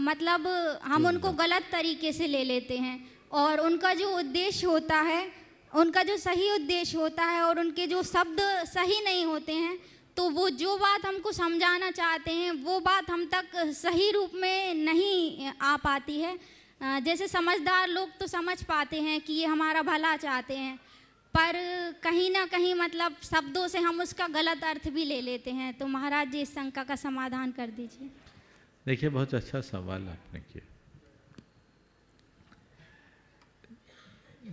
मतलब हम उनको गलत तरीके से ले लेते हैं और उनका जो उद्देश्य होता है, उनका जो सही उद्देश्य होता है और उनके जो शब्द सही नहीं होते हैं, तो वो जो बात हमको समझाना चाहते हैं वो बात हम तक सही रूप में नहीं आ पाती है। जैसे समझदार लोग तो समझ पाते हैं कि ये हमारा भला चाहते हैं, पर कहीं ना कहीं मतलब शब्दों से हम उसका गलत अर्थ भी ले लेते हैं। तो महाराज जी इस शंका का समाधान कर दीजिए। देखिए, बहुत अच्छा सवाल आपने किया।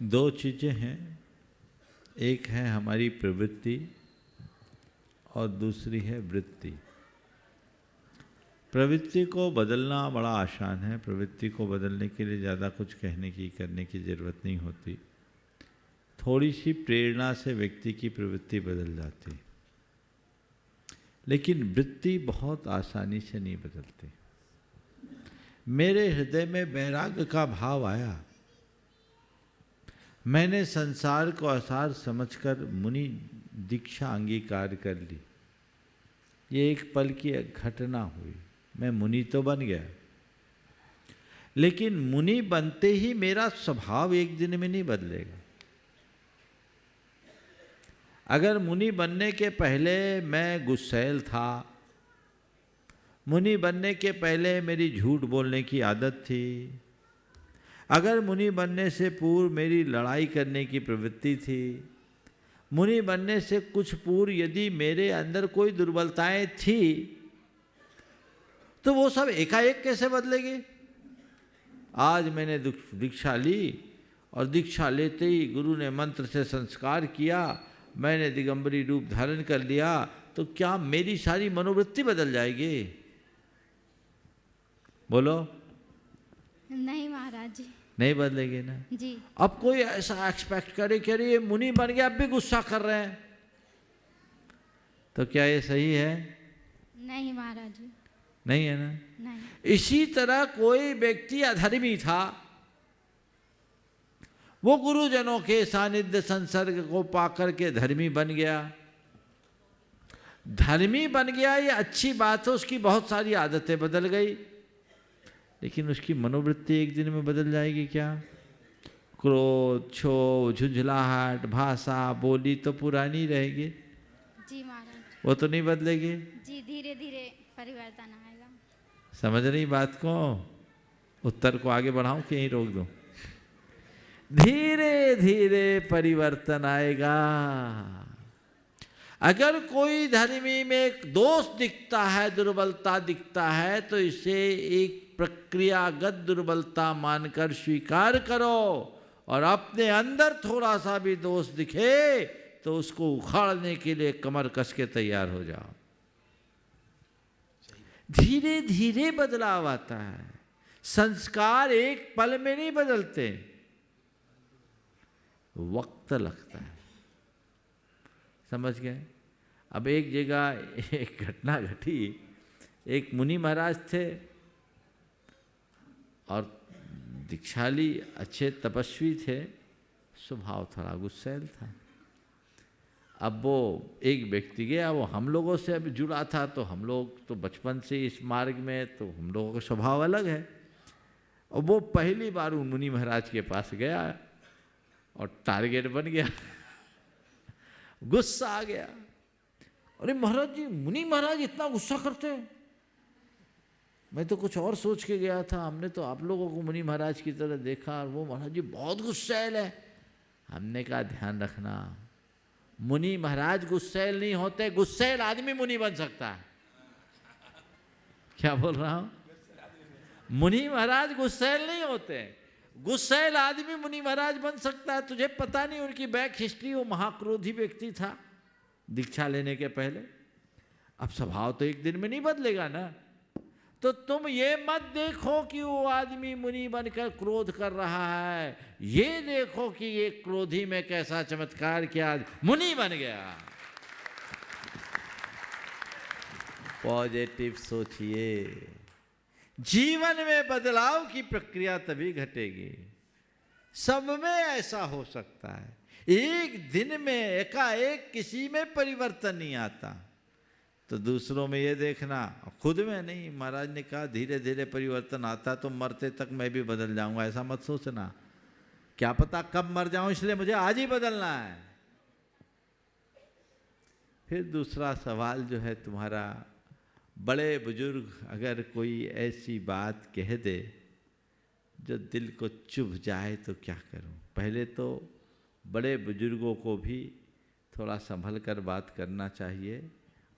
दो चीज़ें हैं, एक है हमारी प्रवृत्ति और दूसरी है वृत्ति। प्रवृत्ति को बदलना बड़ा आसान है। प्रवृत्ति को बदलने के लिए ज़्यादा कुछ कहने की करने की ज़रूरत नहीं होती। थोड़ी सी प्रेरणा से व्यक्ति की प्रवृत्ति बदल जाती, लेकिन वृत्ति बहुत आसानी से नहीं बदलती। मेरे हृदय में वैराग्य का भाव आया, मैंने संसार को असार समझकर मुनि दीक्षा अंगीकार कर ली। ये एक पल की घटना हुई, मैं मुनि तो बन गया, लेकिन मुनि बनते ही मेरा स्वभाव एक दिन में नहीं बदलेगा। अगर मुनि बनने के पहले मैं गुस्सैल था, मुनि बनने के पहले मेरी झूठ बोलने की आदत थी, अगर मुनि बनने से पूर्व मेरी लड़ाई करने की प्रवृत्ति थी, मुनि बनने से कुछ पूर्व यदि मेरे अंदर कोई दुर्बलताएं थी, तो वो सब एकाएक कैसे बदलेगी? आज मैंने दीक्षा ली और दीक्षा लेते ही गुरु ने मंत्र से संस्कार किया, मैंने दिगंबरी रूप धारण कर लिया, तो क्या मेरी सारी मनोवृत्ति बदल जाएगी? बोलो। नहीं महाराज जी, नहीं बदलेगी ना जी। अब कोई ऐसा एक्सपेक्ट करे कि अरे ये मुनि बन गया अब भी गुस्सा कर रहे हैं, तो क्या ये सही है? नहीं महाराज जी, नहीं है ना। नहीं। इसी तरह कोई व्यक्ति अधर्मी था, वो गुरुजनों के सानिध्य संसर्ग को पाकर के धर्मी बन गया। धर्मी बन गया ये अच्छी बात है, उसकी बहुत सारी आदतें बदल गई, लेकिन उसकी मनोवृत्ति एक दिन में बदल जाएगी क्या? क्रोध, क्षोभ, झुंझलाहट, भाषा, बोली तो पुरानी रहेगी जी महाराज। वो तो नहीं बदलेगी जी, धीरे धीरे परिवर्तन आएगा। समझ रही बात को? उत्तर को आगे बढ़ाऊं कि यहीं रोक दूं? धीरे धीरे परिवर्तन आएगा। अगर कोई धर्मी में एक दोष दिखता है, दुर्बलता दिखता है, तो इसे एक प्रक्रियागत दुर्बलता मानकर स्वीकार करो, और अपने अंदर थोड़ा सा भी दोष दिखे तो उसको उखाड़ने के लिए कमर कस के तैयार हो जाओ। धीरे धीरे बदलाव आता है। संस्कार एक पल में नहीं बदलते, वक्त लगता है। समझ गए? अब एक जगह एक घटना घटी। एक मुनि महाराज थे और दीक्षाली, अच्छे तपस्वी थे, स्वभाव थोड़ा गुस्सैल था। अब वो एक व्यक्ति गया, वो हम लोगों से अभी जुड़ा था, तो हम लोग तो बचपन से इस मार्ग में, तो हम लोगों का स्वभाव अलग है। और वो पहली बार उन मुनि महाराज के पास गया और टारगेट बन गया। गुस्सा आ गया। अरे महाराज जी, मुनि महाराज इतना गुस्सा करते हैं? मैं तो कुछ और सोच के गया था। हमने तो आप लोगों को मुनि महाराज की तरह देखा, और वो महाराज जी बहुत गुस्सैल है। हमने कहा ध्यान रखना, मुनि महाराज गुस्सैल नहीं होते, गुस्सैल आदमी मुनि बन सकता है। क्या बोल रहा हूं? मुनि महाराज गुस्सैल नहीं होते, गुस्सैल आदमी मुनि महाराज बन सकता है। तुझे पता नहीं उनकी बैक हिस्ट्री, वो महाक्रोधी व्यक्ति था दीक्षा लेने के पहले। अब स्वभाव तो एक दिन में नहीं बदलेगा ना। तो तुम ये मत देखो कि वो आदमी मुनि बनकर क्रोध कर रहा है, ये देखो कि ये क्रोधी में कैसा चमत्कार किया, मुनि बन गया। पॉजिटिव सोचिए। जीवन में बदलाव की प्रक्रिया तभी घटेगी। सब में ऐसा हो सकता है। एक दिन में एकाएक किसी में परिवर्तन नहीं आता, तो दूसरों में ये देखना, खुद में नहीं। महाराज ने कहा धीरे धीरे परिवर्तन आता, तो मरते तक मैं भी बदल जाऊंगा, ऐसा मत सोचना। क्या पता कब मर जाऊं, इसलिए मुझे आज ही बदलना है। फिर दूसरा सवाल जो है तुम्हारा, बड़े बुजुर्ग अगर कोई ऐसी बात कह दे जो दिल को चुभ जाए तो क्या करूं? पहले तो बड़े बुजुर्गों को भी थोड़ा संभल कर बात करना चाहिए,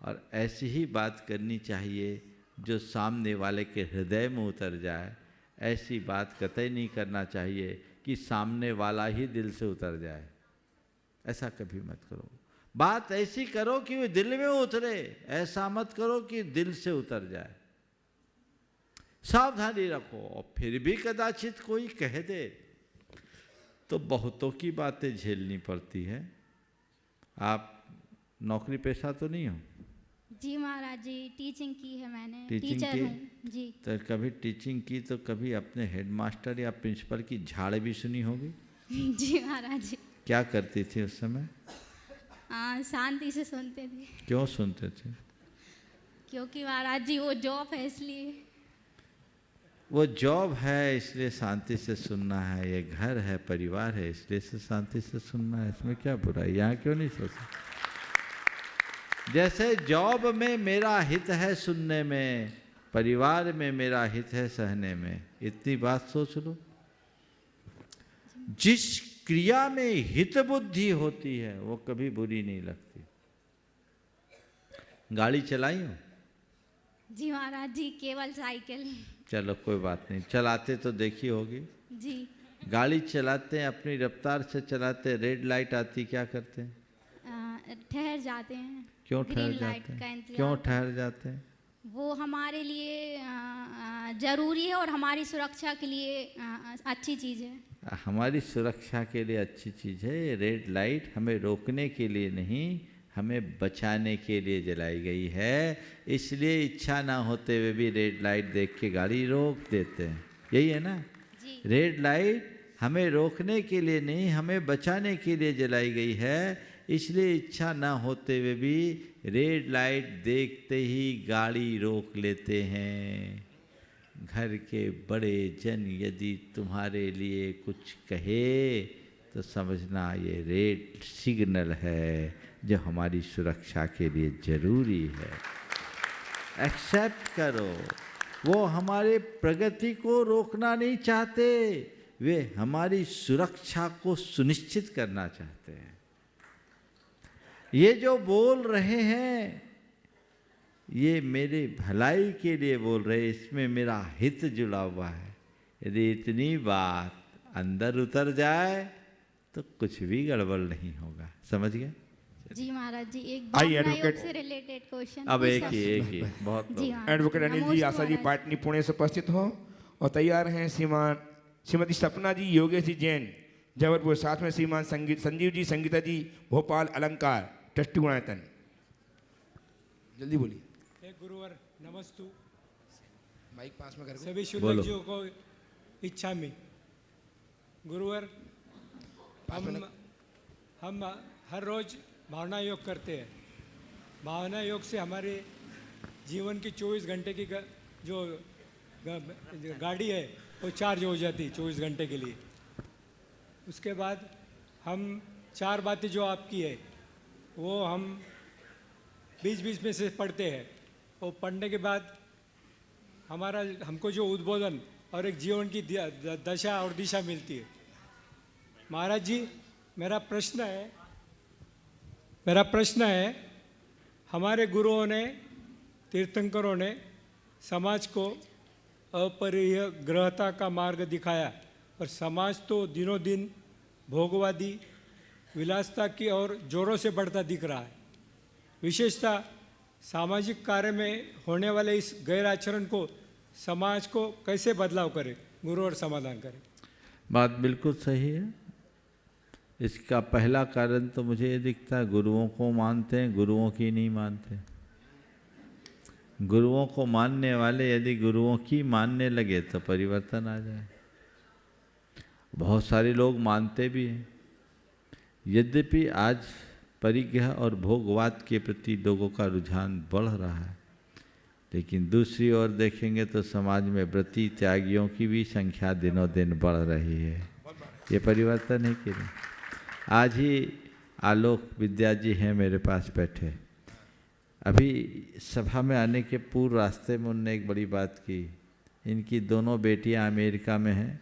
और ऐसी ही बात करनी चाहिए जो सामने वाले के हृदय में उतर जाए। ऐसी बात कतई नहीं करना चाहिए कि सामने वाला ही दिल से उतर जाए। ऐसा कभी मत करो। बात ऐसी करो कि वो दिल में उतरे, ऐसा मत करो कि दिल से उतर जाए। सावधानी रखो। और फिर भी कदाचित कोई कह दे तो बहुतों की बातें झेलनी पड़ती है। आप नौकरी पेशा तो नहीं हो? जी महाराज जी, टीचिंग की है मैंने, टीचिंग टीचर की? हूँ जी। तो कभी टीचिंग की तो कभी अपने हेडमास्टर या प्रिंसिपल की झाड़ भी सुनी होगी? जी महाराज जी। क्या करती थी उस समय? शांति से सुनते थे। क्यों सुनते थे? क्योंकि महाराज जी वो जॉब है इसलिए। वो जॉब है इसलिए शांति से सुनना है, ये घर है, परिवार है, इसलिए से शांति से सुनना है। इसमें क्या बुराई? यहाँ क्यों नहीं सोच? जैसे जॉब में मेरा हित है सुनने में, परिवार में मेरा हित है सहने में। इतनी बात सोच लो। जिस क्रिया में हित बुद्धि होती है वो कभी बुरी नहीं लगती। गाड़ी चलाई हो? जी महाराज जी, केवल साइकिल। चलो कोई बात नहीं, चलाते तो देखी होगी। जी। गाड़ी चलाते हैं, अपनी रफ्तार से चलाते, रेड लाइट आती क्या करते हैं? ठहर जाते हैं। क्यों ठहर जाते हैं? क्यों ठहर जाते हैं? वो हमारे लिए ज़रूरी है और हमारी सुरक्षा के लिए अच्छी चीज़ है। हमारी सुरक्षा के लिए अच्छी चीज़ है। ये रेड लाइट हमें रोकने के लिए नहीं, हमें बचाने के लिए जलाई गई है। इसलिए इच्छा ना होते हुए भी रेड लाइट देख के गाड़ी रोक देते हैं। यही है ना? जी। रेड लाइट हमें रोकने के लिए नहीं, हमें बचाने के लिए जलाई गई है। इसलिए इच्छा ना होते हुए भी रेड लाइट देखते ही गाड़ी रोक लेते हैं। घर के बड़े जन यदि तुम्हारे लिए कुछ कहे तो समझना ये रेड सिग्नल है जो हमारी सुरक्षा के लिए ज़रूरी है। एक्सेप्ट करो। वो हमारे प्रगति को रोकना नहीं चाहते, वे हमारी सुरक्षा को सुनिश्चित करना चाहते हैं। ये जो बोल रहे हैं ये मेरे भलाई के लिए बोल रहे, इसमें मेरा हित जुड़ा हुआ है। यदि इतनी बात अंदर उतर जाए तो कुछ भी गड़बड़ नहीं होगा। समझ गए? जी महाराज जी, एक आइए, भावना योग एडवोकेट। से रिलेटेड क्वेश्चन। अब एक ही बहुत जी हाँ। एडवोकेट अनिल जी नमोस्तु आशा जी महाराज। पाटनी पुणे से उपस्थित हो और तैयार हैं श्रीमती सपना जी योगेश जी जैन जबलपुर, साथ में श्रीमान संजीव जी संगीता जी भोपाल अलंकार ट्रस्टी गुणायतन। जल्दी बोलिए। हे गुरुवर नमस्तु। माइक पास में कर सभी शुल्लक जीवों को इच्छा में गुरुवर हम हर रोज भावना योग करते हैं। भावना योग से हमारे जीवन की 24 घंटे की जो गाड़ी है वो चार्ज हो जाती है 24 घंटे के लिए। उसके बाद हम 4 बातें जो आपकी है वो हम बीच बीच में से पढ़ते हैं। वो पढ़ने के बाद हमको जो उद्बोधन और एक जीवन की दशा और दिशा मिलती है। महाराज जी, मेरा प्रश्न है हमारे गुरुओं ने, तीर्थंकरों ने समाज को अपरिग्रहता का मार्ग दिखाया और समाज तो दिनों दिन भोगवादी विलासता की ओर जोरों से बढ़ता दिख रहा है। विशेषतः सामाजिक कार्य में होने वाले इस गैर आचरण को समाज को कैसे बदलाव करे, गुरु और समाधान करे। बात बिल्कुल सही है। इसका पहला कारण तो मुझे ये दिखता है, गुरुओं को मानते हैं, गुरुओं की नहीं मानते। गुरुओं को मानने वाले यदि गुरुओं की मानने लगे तो परिवर्तन आ जाए। बहुत सारे लोग मानते भी हैं। यद्यपि आज परिग्रह और भोगवाद के प्रति लोगों का रुझान बढ़ रहा है, लेकिन दूसरी ओर देखेंगे तो समाज में व्रती त्यागियों की भी संख्या दिनों दिन बढ़ रही है। ये परिवर्तन है कि नहीं? आज ही आलोक विद्या जी हैं मेरे पास बैठे। अभी सभा में आने के पूर्व रास्ते में उनने एक बड़ी बात की। इनकी दोनों बेटियां अमेरिका में हैं,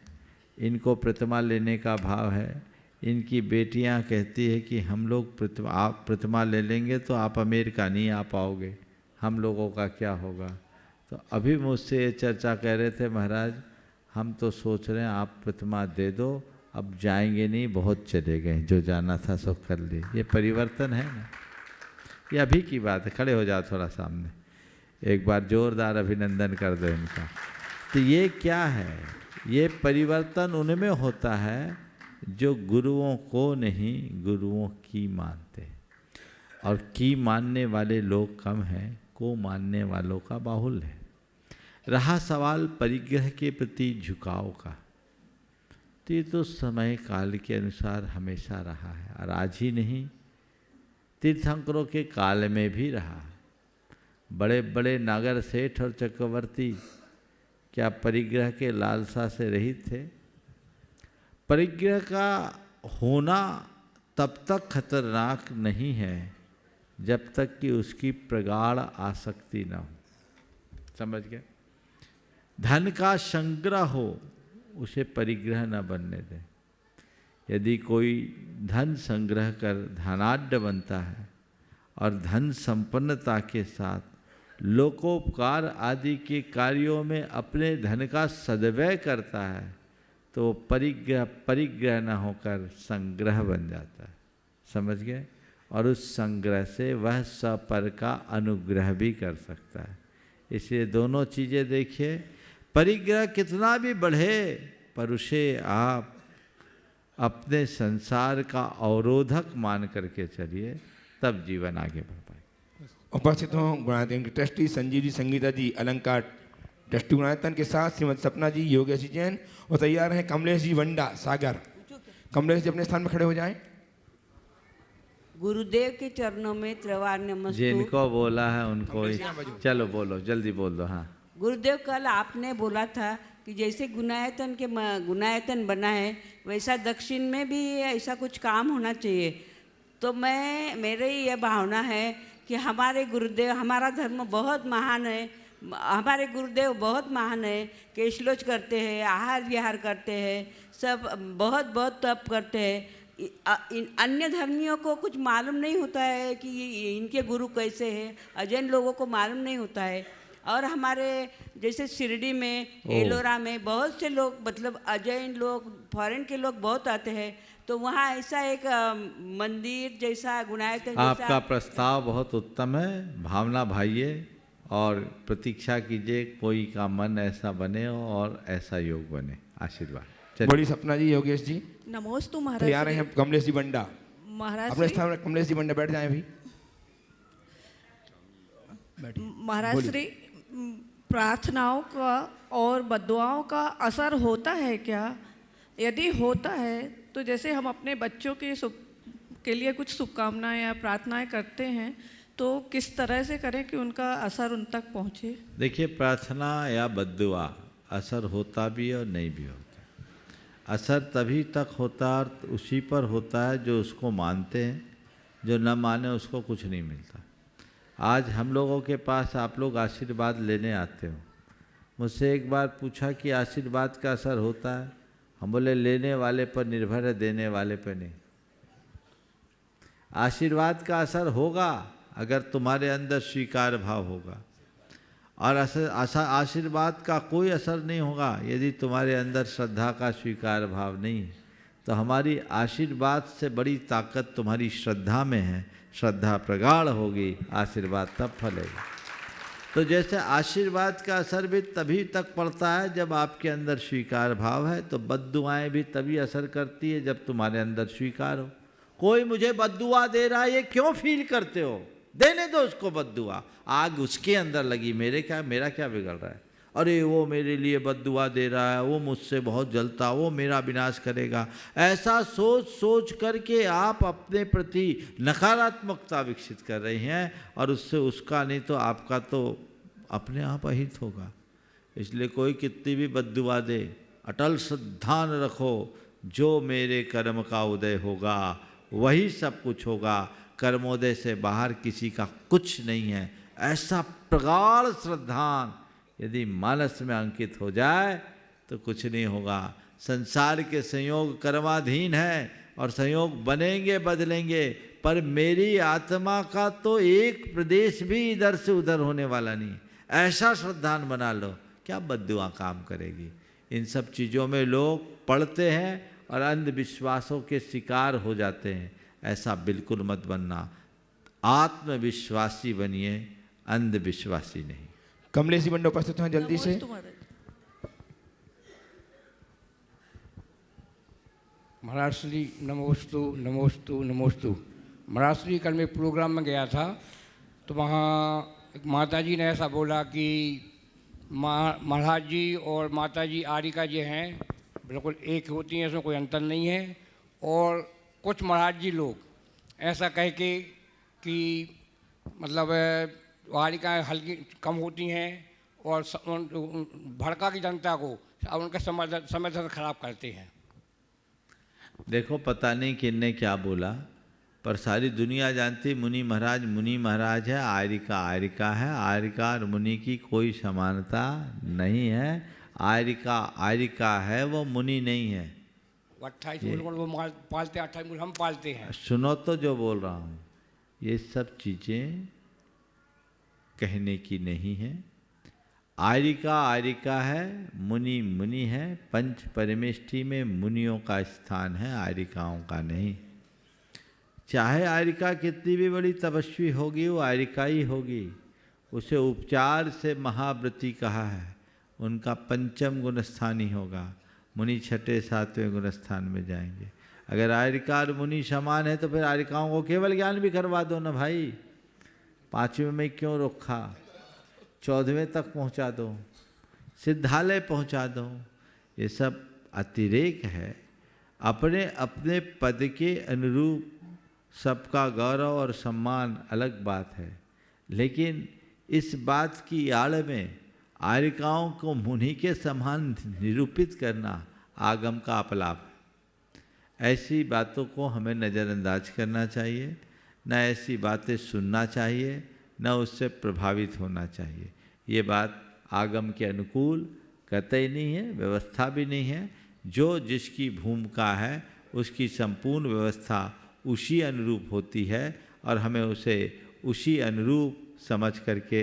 इनको प्रतिमा लेने का भाव है। इनकी बेटियां कहती है कि हम लोग आप प्रतिमा ले लेंगे तो आप अमेरिका नहीं आ पाओगे, हम लोगों का क्या होगा। तो अभी मुझसे ये चर्चा कर रहे थे, महाराज हम तो सोच रहे हैं आप प्रतिमा दे दो, अब जाएंगे नहीं, बहुत चले गए, जो जाना था सो कर लिए। ये परिवर्तन है ना? ये अभी की बात है। खड़े हो जाओ थोड़ा सामने, एक बार जोरदार अभिनंदन कर दो इनका। तो ये क्या है? ये परिवर्तन उनमें होता है जो गुरुओं को नहीं, गुरुओं की मानते। और की मानने वाले लोग कम हैं, को मानने वालों का बाहुल्य है। रहा सवाल परिग्रह के प्रति झुकाव का, तो ये तो समय काल के अनुसार हमेशा रहा है और आज ही नहीं, तीर्थंकरों के काल में भी रहा। बड़े बड़े नागर सेठ और चक्रवर्ती क्या परिग्रह के लालसा से रहित थे? परिग्रह का होना तब तक खतरनाक नहीं है जब तक कि उसकी प्रगाढ़ आसक्ति न हो। समझ गए? धन का संग्रह हो, उसे परिग्रह न बनने दें। यदि कोई धन संग्रह कर धनाढ्य बनता है और धन संपन्नता के साथ लोकोपकार आदि के कार्यों में अपने धन का सद्व्यय करता है तो परिग्रह न होकर संग्रह बन जाता है। समझ गए? और उस संग्रह से वह सपर का अनुग्रह भी कर सकता है। इसलिए दोनों चीज़ें देखिए, परिग्रह कितना भी बढ़े पर उसे आप अपने संसार का अवरोधक मान करके चलिए, तब जीवन आगे बढ़ पाए। उपस्थित हों गुणायतन के ट्रस्टी संजीव जी संगीता जी अलंकार ट्रस्टी गुणायतन के साथ श्रीमती सपना जी योगेश जी जैन और तैयार हैं कमलेश जी वंडा सागर। कमलेश जी अपने स्थान में खड़े हो जाएं। गुरुदेव के चरणों में त्रिवार नमस्तु। जिनको बोला है उनको ही, चलो बोलो, जल्दी बोल दो। हाँ गुरुदेव, कल आपने बोला था कि जैसे गुणायतन बना है वैसा दक्षिण में भी ऐसा कुछ काम होना चाहिए। तो मेरे यह भावना है कि हमारे गुरुदेव, हमारा धर्म बहुत महान है, हमारे गुरुदेव बहुत महान है, केशलोच करते हैं, आहार विहार करते हैं, सब बहुत बहुत तप करते हैं। अन्य धर्मियों को कुछ मालूम नहीं होता है कि इनके गुरु कैसे हैं, अजैन लोगों को मालूम नहीं होता है। और हमारे जैसे शिरडी में, एलोरा में बहुत से लोग, मतलब अजैन लोग, फॉरेन के लोग बहुत आते हैं, तो वहाँ ऐसा एक मंदिर जैसा गुणायतन जैसा। आपका प्रस्ताव बहुत उत्तम है, भावना भाइये और प्रतीक्षा कीजिए कोई का मन ऐसा बने और ऐसा योग बने। आशीर्वाद। बड़ी सपना जी, योगेश जी नमोस्तु महाराज। तैयार हैं कमलेश जी बंडा महाराज अपने स्थान पर। कमलेश जी बंडा बैठ जाएं अभी। महाराज श्री, प्रार्थनाओं का और बद्दुआओं का असर होता है क्या? यदि होता है तो जैसे हम अपने बच्चों के लिए कुछ शुभकामनाएं या प्रार्थनाएं करते हैं तो किस तरह से करें कि उनका असर उन तक पहुँचे? देखिए, प्रार्थना या बद्दुआ असर होता भी है और नहीं भी होता। असर तभी तक होता है और उसी पर होता है जो उसको मानते हैं, जो न माने उसको कुछ नहीं मिलता। आज हम लोगों के पास आप लोग आशीर्वाद लेने आते हो। मुझसे एक बार पूछा कि आशीर्वाद का असर होता है? हम बोले लेने वाले पर निर्भर है, देने वाले पर नहीं। आशीर्वाद का असर होगा अगर तुम्हारे अंदर स्वीकार भाव होगा, और आशीर्वाद का कोई असर नहीं होगा यदि तुम्हारे अंदर श्रद्धा का स्वीकार भाव नहीं है। तो हमारी आशीर्वाद से बड़ी ताकत तुम्हारी श्रद्धा में है। श्रद्धा प्रगाढ़ होगी, आशीर्वाद तब फलेगा। तो जैसे आशीर्वाद का असर भी तभी तक पड़ता है जब आपके अंदर स्वीकार भाव है, तो बद्दुआएं भी तभी असर करती है जब तुम्हारे अंदर स्वीकार हो। कोई मुझे बद्दुआ दे रहा है, ये क्यों फील करते हो? देने दो उसको बद्दुआ। आग उसके अंदर लगी, मेरा क्या बिगड़ रहा है? अरे वो मेरे लिए बद्दुआ दे रहा है, वो मुझसे बहुत जलता, वो मेरा विनाश करेगा। ऐसा सोच सोच करके आप अपने प्रति नकारात्मकता विकसित कर रहे हैं, और उससे उसका नहीं तो आपका तो अपने आप अहित होगा। इसलिए कोई कितनी भी बद्दुआ दे, अटल श्रद्धान रखो, जो मेरे कर्म का उदय होगा वही सब कुछ होगा। कर्मोदय से बाहर किसी का कुछ नहीं है। ऐसा प्रगाढ़ श्रद्धान यदि मानस में अंकित हो जाए तो कुछ नहीं होगा। संसार के संयोग कर्माधीन है और संयोग बनेंगे बदलेंगे, पर मेरी आत्मा का तो एक प्रदेश भी इधर से उधर होने वाला नहीं। ऐसा श्रद्धान बना लो, क्या बद्दुआ काम करेगी। इन सब चीज़ों में लोग पढ़ते हैं और अंधविश्वासों के शिकार हो जाते हैं। ऐसा बिल्कुल मत बनना। आत्मविश्वासी बनिए, अंधविश्वासी नहीं। कमलेश जी बंडा उपस्थित हैं जल्दी से। महाराज श्री नमोस्तु नमोस्तु नमोस्तु। महाराज श्री, कल मैं प्रोग्राम में गया था तो वहाँ एक माता जी ने ऐसा बोला कि महाराज जी और माता जी आरिका जी हैं बिल्कुल एक होती हैं, इसमें कोई अंतर नहीं है। और कुछ महाराज जी लोग ऐसा कह के कि मतलब आरिकाएँ हल्की कम होती हैं और भड़का की जनता को उनका समय खराब करते हैं। देखो, पता नहीं किन्ने क्या बोला, पर सारी दुनिया जानती मुनि महाराज है, आरिका है। आरिका और मुनि की कोई समानता नहीं है। आरिका है, वो मुनि नहीं है। 28 मुल्क वो पालते, 28 मुल्क हम पालते हैं। सुनो तो जो बोल रहा हूँ, ये सब चीज़ें कहने की नहीं है। आरिका है, मुनि है। पंच परमेष्ठी में मुनियों का स्थान है, आरिकाओं का नहीं। चाहे आरिका कितनी भी बड़ी तपस्वी होगी, वो आरिका ही होगी। उसे उपचार से महाव्रती कहा है, उनका पंचम गुणस्थान ही होगा। मुनि छठे सातवें गुणस्थान में जाएंगे। अगर आरिका और मुनि समान है तो फिर आरिकाओं को केवल ज्ञान भी करवा दो ना भाई। 5वें में क्यों रखा, 14वें तक पहुंचा दो, सिद्धालय पहुंचा दो। ये सब अतिरेक है। अपने अपने पद के अनुरूप सबका गौरव और सम्मान अलग बात है, लेकिन इस बात की आड़ में आरिकाओं को मुनि के समान निरूपित करना आगम का अपलाप है। ऐसी बातों को हमें नज़रअंदाज करना चाहिए, न ऐसी बातें सुनना चाहिए, न उससे प्रभावित होना चाहिए। ये बात आगम के अनुकूल कतई नहीं है, व्यवस्था भी नहीं है। जो जिसकी भूमिका है उसकी संपूर्ण व्यवस्था उसी अनुरूप होती है और हमें उसे उसी अनुरूप समझ करके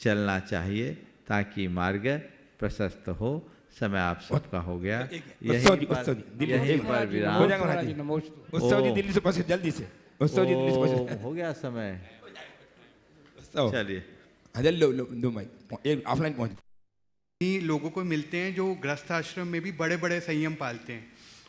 चलना चाहिए ताकि मार्ग प्रशस्त हो। समय आप सबका हो गया। यही पर विराम। उत्सव जी दिल्ली से पहुंचे जल्दी से। उत्सव जी दिल्ली से पहुंचे। हो गया समय। चलिए दो माइक एक ऑफलाइन पहुंच। लोगों को मिलते हैं जो गृहस्थ आश्रम में भी बड़े बड़े संयम पालते हैं।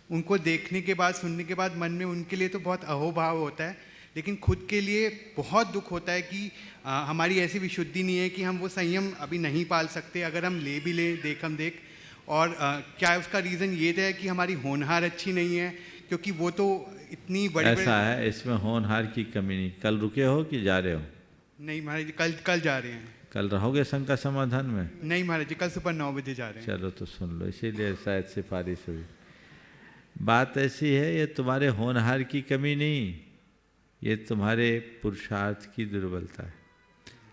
उनको देखने के बाद, सुनने के बाद मन में उनके लिए तो बहुत अहोभाव होता है, लेकिन खुद के लिए बहुत दुख होता है कि हमारी ऐसी विशुद्धि नहीं है कि हम वो संयम अभी नहीं पाल सकते। अगर हम ले भी लें देख हम देख, और क्या उसका रीज़न ये है कि हमारी होनहार अच्छी नहीं है, क्योंकि वो तो इतनी बड़ी ऐसा है, इसमें होनहार की कमी नहीं। कल रुके हो कि जा रहे हो? नहीं महाराज जी, कल जा रहे हैं। कल रहोगे शंका समाधान में? नहीं महाराज जी, कल सुबह 9 बजे जा रहे हैं। चलो तो सुन लो, इसीलिए शायद सिफारिश हुई। बात ऐसी है, ये तुम्हारे होनहार की कमी नहीं, ये तुम्हारे पुरुषार्थ की दुर्बलता है।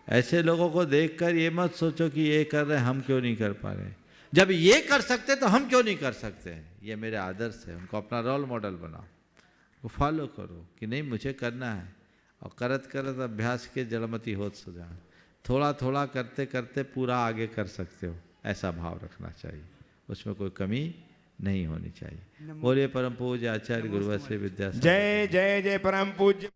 ऐसे लोगों को देखकर ये मत सोचो कि ये कर रहे हैं हम क्यों नहीं कर पा रहे। जब ये कर सकते तो हम क्यों नहीं कर सकते। ये मेरे आदर्श है, उनको अपना रोल मॉडल बनाओ, वो फॉलो करो कि नहीं मुझे करना है। और करत करत अभ्यास के जड़मती होत सुजा, थोड़ा थोड़ा करते करते पूरा आगे कर सकते हो, ऐसा भाव रखना चाहिए। उसमें कोई कमी नहीं होनी चाहिए। बोलिए परम पूज्य आचार्य गुरुवर श्री विद्यासागर। जय जय जय परम पूज्य।